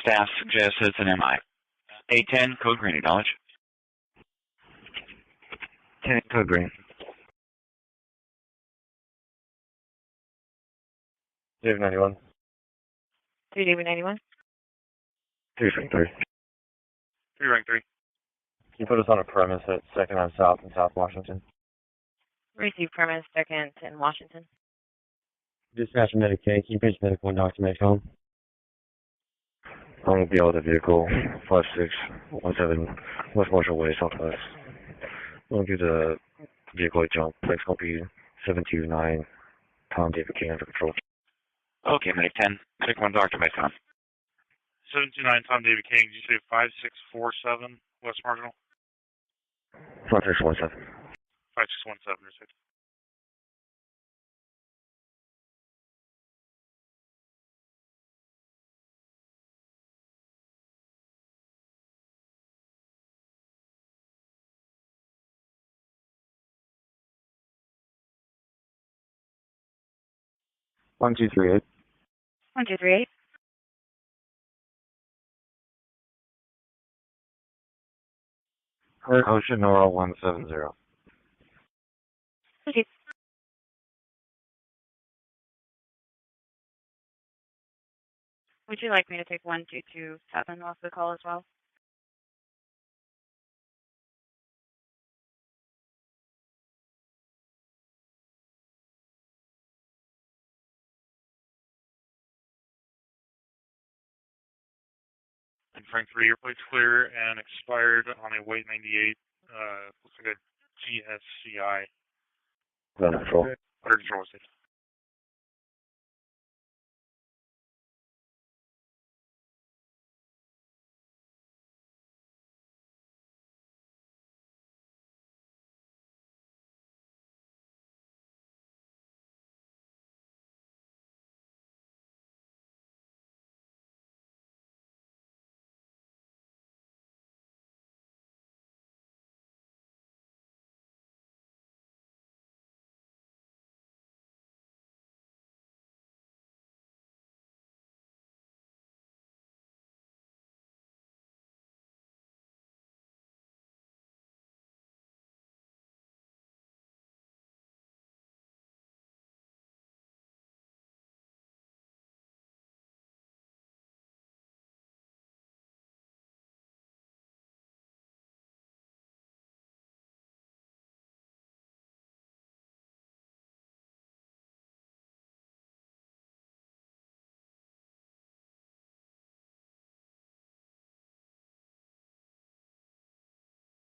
F: Staff suggests it's an MI. A10, code green, acknowledge.
M: 10 code green.
G: Dave 91.
J: 3 David 91.
G: 3 rank 3.
D: 3 rank 3.
G: Can you put us on a premise at 2nd on South in South Washington?
J: Receive premise 2nd in Washington.
M: Dispatch medic K, can you page medic 1 doc to make home?
G: I'm going to be out of the vehicle, 5617 West Marshall Way, Southwest. I'm going to do the vehicle jump. Next going to be 729 Tom David King under control.
F: Okay, medic 10. Medic 1 doc to make home.
N: 729 Tom David King, did you say 5647 West Marginal?
G: 5617.
N: 5617, or 6.
G: One two three eight.
J: 1238.
G: Ocean Nora 170.
J: Okay. Would you like me to take 1227 off the call as well?
N: And Frank 3, your plate's clear and expired on a white 98. Looks like a GSCI.
G: Under control.
N: Under control, station.